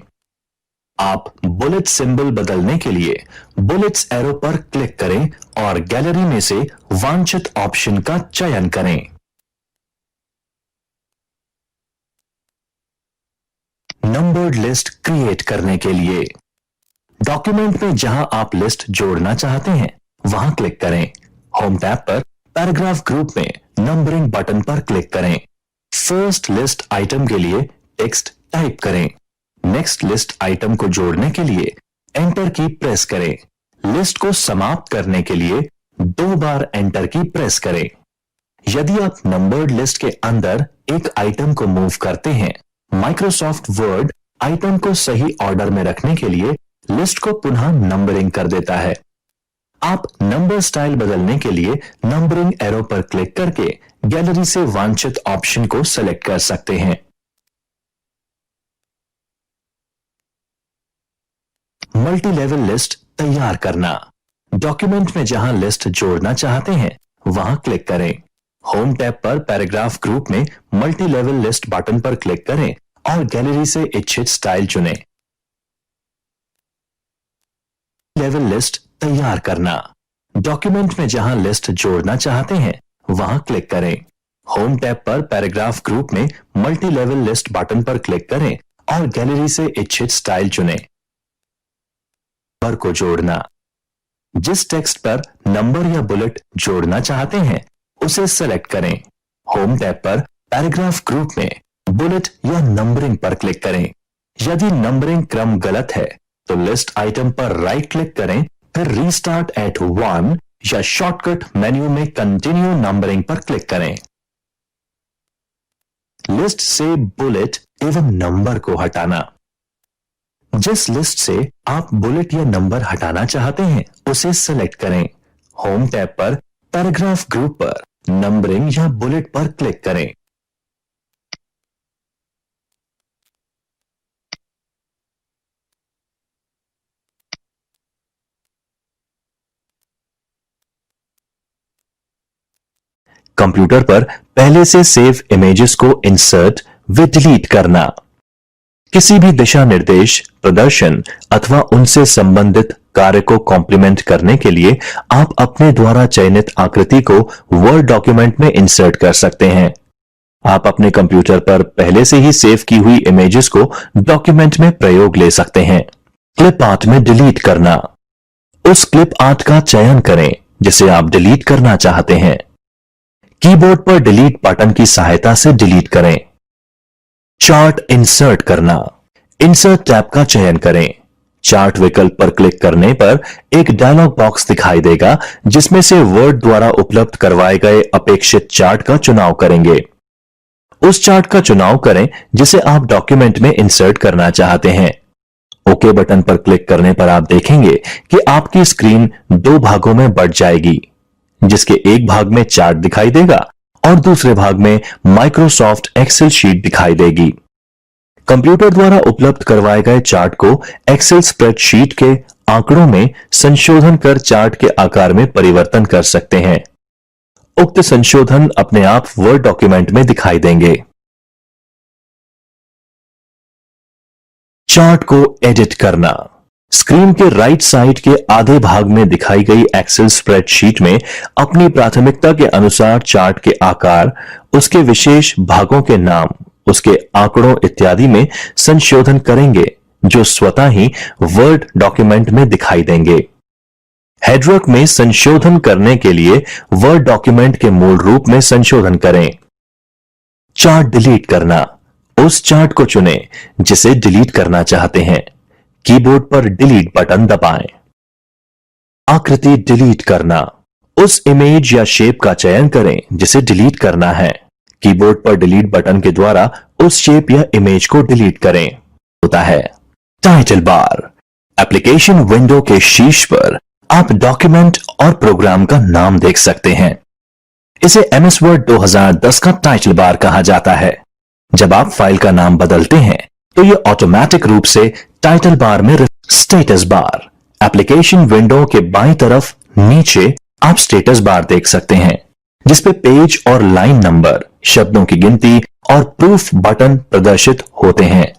आप बुलेट सिंबल बदलने के लिए बुलेट्स एरो पर क्लिक करें और गैलरी में से वांछित ऑप्शन का चयन करें। नंबर्ड लिस्ट क्रिएट करने के लिए डॉक्यूमेंट में जहां आप लिस्ट जोड़ना चाहते हैं वहां क्लिक करें। होम टैब पर पैराग्राफ ग्रुप में नंबरिंग बटन पर क्लिक करें। फर्स्ट लिस्ट आइटम के लिए टेक्स्ट टाइप करें। नेक्स्ट लिस्ट आइटम को जोड़ने के लिए एंटर की प्रेस करें। लिस्ट को समाप्त करने के लिए 2 बार एंटर की प्रेस करें। यदि आप नंबर्ड लिस्ट के अंदर एक आइटम को मूव करते हैं, माइक्रोसॉफ्ट वर्ड आइटम को सही ऑर्डर में रखने के लिए लिस्ट को पुनः नंबरिंग कर देता है। आप नंबर स्टाइल बदलने के लिए नंबरिंग एरो पर क्लिक करके गैलरी से वांछित ऑप्शन को सेलेक्ट कर सकते हैं। मल्टी लेवल लिस्ट तैयार करना। डॉक्यूमेंट में जहां लिस्ट जोड़ना चाहते हैं वहां क्लिक करें। होम टैब पर पैराग्राफ ग्रुप में मल्टी लेवल लिस्ट बटन पर क्लिक करें और गैलरी से इच्छित स्टाइल चुनें। लेवल लिस्ट तैयार करना। डॉक्यूमेंट में जहां लिस्ट जोड़ना चाहते हैं वहां क्लिक करें। होम टैब पर पैराग्राफ ग्रुप में मल्टी लेवल लिस्ट बटन पर क्लिक करें और गैलरी से इच्छित स्टाइल चुनें। नंबर को जोड़ना। जिस टेक्स्ट पर नंबर या बुलेट जोड़ना चाहते हैं उसे सेलेक्ट करें। होम टैब पर पैराग्राफ ग्रुप में बुलेट या नंबरिंग पर क्लिक करें। यदि नंबरिंग क्रम गलत है तो लिस्ट आइटम पर राइट क्लिक करें, फिर रीस्टार्ट एट 1 या शॉर्टकट मेन्यू में कंटिन्यू नंबरिंग पर क्लिक करें। लिस्ट से बुलेट एवं नंबर को हटाना। जिस लिस्ट से आप बुलेट या नंबर हटाना चाहते हैं उसे सेलेक्ट करें। होम टैब पर पैराग्राफ ग्रुप पर नंबरिंग या बुलेट पर क्लिक करें। कंप्यूटर पर पहले से सेव इमेजेस को इंसर्ट व डिलीट करना। किसी भी दिशा निर्देश, प्रदर्शन अथवा उनसे संबंधित कार्य को कॉम्प्लीमेंट करने के लिए आप अपने द्वारा चयनित आकृति को वर्ड डॉक्यूमेंट में इंसर्ट कर सकते हैं। आप अपने कंप्यूटर पर पहले से ही सेव की हुई इमेजेस को डॉक्यूमेंट में प्रयोग ले सकते हैं। क्लिप आर्ट में डिलीट करना। उस क्लिप आर्ट का चयन करें जिसे आप डिलीट करना चाहते हैं। कीबोर्ड पर डिलीट बटन की सहायता से डिलीट करें। चार्ट इंसर्ट करना। इंसर्ट टैब का चयन करें। चार्ट विकल्प पर क्लिक करने पर एक डायलॉग बॉक्स दिखाई देगा जिसमें से वर्ड द्वारा उपलब्ध करवाए गए अपेक्षित चार्ट का चुनाव करेंगे। उस चार्ट का चुनाव करें जिसे आप डॉक्यूमेंट में इंसर्ट करना चाहते हैं। ओके बटन पर क्लिक करने पर आप देखेंगे कि आपकी स्क्रीन दो भागों में बढ़ जाएगी, जिसके एक भाग में चार्ट दिखाई देगा और दूसरे भाग में माइक्रोसॉफ्ट एक्सेल शीट दिखाई देगी। कंप्यूटर द्वारा उपलब्ध करवाए गए चार्ट को एक्सेल स्प्रेडशीट के आंकड़ों में संशोधन कर चार्ट के आकार में परिवर्तन कर सकते हैं। उक्त संशोधन अपने आप वर्ड डॉक्यूमेंट में दिखाई देंगे। चार्ट को एडिट करना। स्क्रीन के राइट साइड के आधे भाग में दिखाई गई एक्सेल स्प्रेडशीट में अपनी प्राथमिकता के अनुसार चार्ट के आकार, उसके विशेष भागों के नाम, उसके आंकड़ों इत्यादि में संशोधन करेंगे जो स्वतः ही वर्ड डॉक्यूमेंट में दिखाई देंगे। हेडवर्क में संशोधन करने के लिए वर्ड डॉक्यूमेंट के मूल रूप में संशोधन करें। चार्ट डिलीट करना। उस चार्ट को चुनें जिसे डिलीट करना चाहते हैं। कीबोर्ड पर डिलीट बटन दबाएं। आकृति डिलीट करना। उस इमेज या शेप का चयन करें जिसे डिलीट करना है। कीबोर्ड पर डिलीट बटन के द्वारा उस शेप या इमेज को डिलीट करें। होता है टाइटल बार। एप्लीकेशन विंडो के शीर्ष पर आप डॉक्यूमेंट और प्रोग्राम का नाम देख सकते हैं। इसे एमएस वर्ड 2010 का टाइटल बार कहा जाता है। जब आप फाइल का नाम बदलते हैं तो यह ऑटोमेटिक रूप से टाइटल बार में स्टेटस बार। एप्लीकेशन विंडो के बाईं तरफ नीचे आप स्टेटस बार देख सकते हैं जिसपे पेज और लाइन नंबर, शब्दों की गिनती और प्रूफ बटन प्रदर्शित होते हैं।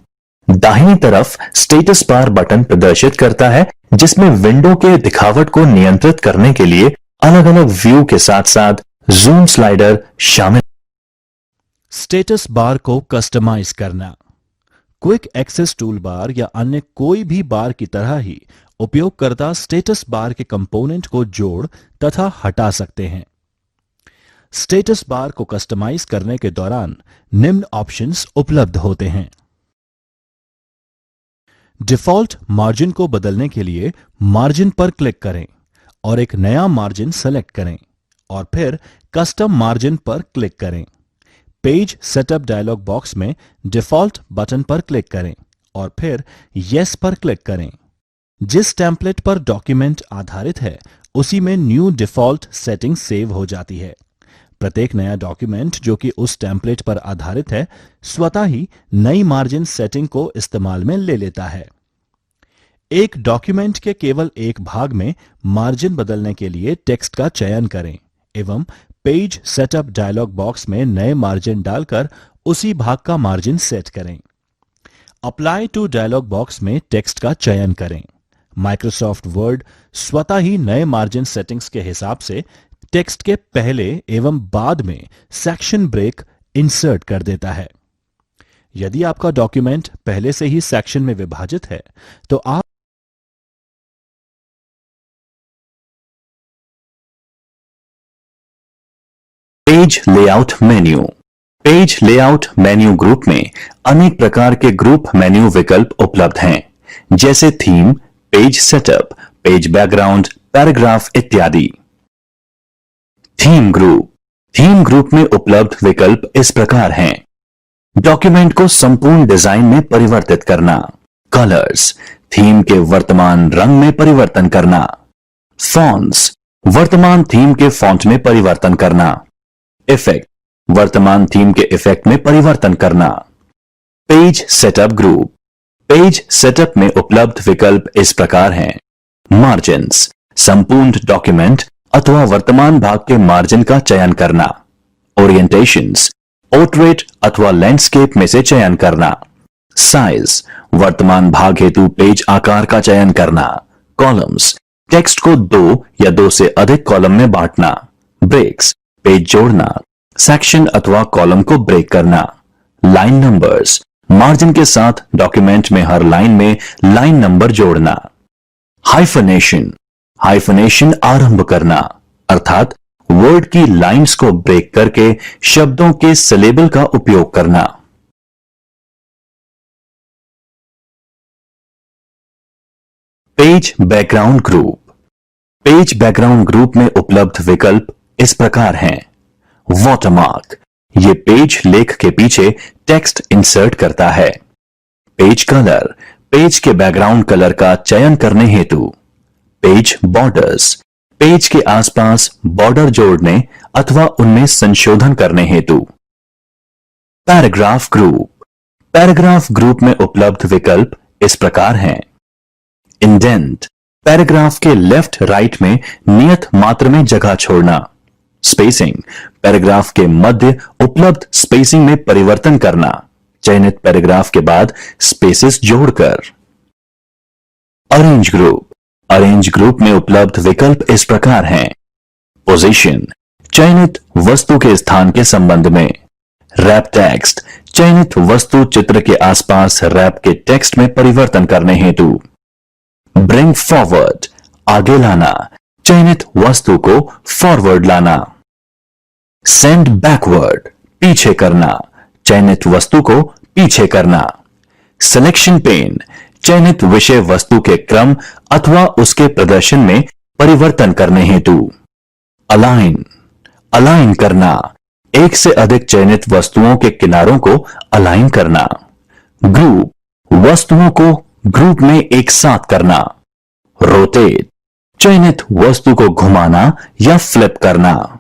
दाहिनी तरफ स्टेटस बार बटन प्रदर्शित करता है जिसमें विंडो के दिखावट को नियंत्रित करने के लिए अलग अलग व्यू के साथ साथ जूम स्लाइडर शामिल। स्टेटस बार को कस्टमाइज करना। क्विक एक्सेस टूल बार या अन्य कोई भी बार की तरह ही उपयोगकर्ता स्टेटस बार के कंपोनेंट को जोड़ तथा हटा सकते हैं। स्टेटस बार को कस्टमाइज करने के दौरान निम्न ऑप्शंस उपलब्ध होते हैं। डिफॉल्ट मार्जिन को बदलने के लिए मार्जिन पर क्लिक करें और एक नया मार्जिन सेलेक्ट करें और फिर कस्टम मार्जिन पर क्लिक करें। पेज सेटअप डायलॉग बॉक्स में डिफॉल्ट बटन पर क्लिक करें और फिर यस पर क्लिक करें। जिस टेम्पलेट पर डॉक्यूमेंट आधारित है उसी में न्यू डिफॉल्ट सेटिंग सेव हो जाती है। प्रत्येक नया डॉक्यूमेंट जो कि उस टेम्पलेट पर आधारित है स्वतः ही नई मार्जिन सेटिंग को इस्तेमाल में ले लेता है। एक डॉक्यूमेंट के केवल एक भाग में मार्जिन बदलने के लिए टेक्स्ट का चयन करें एवं पेज सेटअप डायलॉग बॉक्स में नए मार्जिन डालकर उसी भाग का मार्जिन सेट करें। अप्लाई टू डायलॉग बॉक्स में टेक्स्ट का चयन करें। माइक्रोसॉफ्ट वर्ड स्वतः ही नए मार्जिन सेटिंग्स के हिसाब से टेक्स्ट के पहले एवं बाद में सेक्शन ब्रेक इंसर्ट कर देता है। यदि आपका डॉक्यूमेंट पहले से ही सेक्शन में विभाजित है तो आप page layout menu. Page layout menu group में अनेक प्रकार के ग्रुप मेन्यू विकल्प उपलब्ध हैं, जैसे theme, page setup, page background, paragraph इत्यादि। Theme group. थीम ग्रुप में उपलब्ध विकल्प इस प्रकार हैं: डॉक्यूमेंट को संपूर्ण डिजाइन में परिवर्तित करना, कलर्स, थीम के वर्तमान रंग में परिवर्तन करना, फॉन्ट्स, वर्तमान थीम के फॉन्ट में परिवर्तन करना, इफेक्ट, वर्तमान थीम के इफेक्ट में परिवर्तन करना। Page setup group. Page setup में उपलब्ध विकल्प इस प्रकार हैं: मार्जिन्स, संपूर्ण डॉक्यूमेंट अथवा वर्तमान भाग के मार्जिन का चयन करना, ओरिएंटेशंस, पोर्ट्रेट अथवा लैंडस्केप में से चयन करना, साइज, वर्तमान भाग हेतु पेज आकार का चयन करना, कॉलम्स, टेक्स्ट को 2 या 2 से अधिक कॉलम में बांटना, ब्रेक्स, पेज जोड़ना, सेक्शन अथवा कॉलम को ब्रेक करना, लाइन नंबर्स, मार्जिन के साथ डॉक्यूमेंट में हर लाइन में लाइन नंबर जोड़ना, हाइफनेशन, हाइफनेशन आरंभ करना, अर्थात वर्ड की लाइंस को ब्रेक करके शब्दों के सिलेबल का उपयोग करना। Page background group. Page background group में उपलब्ध विकल्प इस प्रकार हैं: वाटरमार्क, ये पेज लेख के पीछे टेक्स्ट इंसर्ट करता है। पेज कलर, पेज के बैकग्राउंड कलर का चयन करने हेतु। पेज बॉर्डर्स, पेज के आसपास बॉर्डर जोड़ने अथवा उनमें संशोधन करने हेतु। Paragraph group. पैराग्राफ ग्रुप में उपलब्ध विकल्प इस प्रकार हैं: इंडेंट, पैराग्राफ के लेफ्ट राइट में नियत मात्र में जगह छोड़ना। स्पेसिंग, पैराग्राफ के मध्य उपलब्ध स्पेसिंग में परिवर्तन करना, चयनित पैराग्राफ के बाद स्पेसेस जोड़कर। Arrange group. अरेंज ग्रुप में उपलब्ध विकल्प इस प्रकार हैं: पोजीशन, चयनित वस्तु के स्थान के संबंध में। रैप टेक्स्ट, चयनित वस्तु चित्र के आसपास रैप के टेक्स्ट में परिवर्तन करने हेतु। ब्रिंग फॉरवर्ड, आगे लाना, चयनित वस्तु को फॉरवर्ड लाना। सेंड बैकवर्ड, पीछे करना, चयनित वस्तु को पीछे करना। सिलेक्शन पेन, चयनित विषय वस्तु के क्रम अथवा उसके प्रदर्शन में परिवर्तन करने हेतु। अलाइन, अलाइन करना, एक से अधिक चयनित वस्तुओं के किनारों को अलाइन करना। ग्रुप, वस्तुओं को ग्रुप में एक साथ करना। रोटेट, चयनित वस्तु को घुमाना या फ्लिप करना।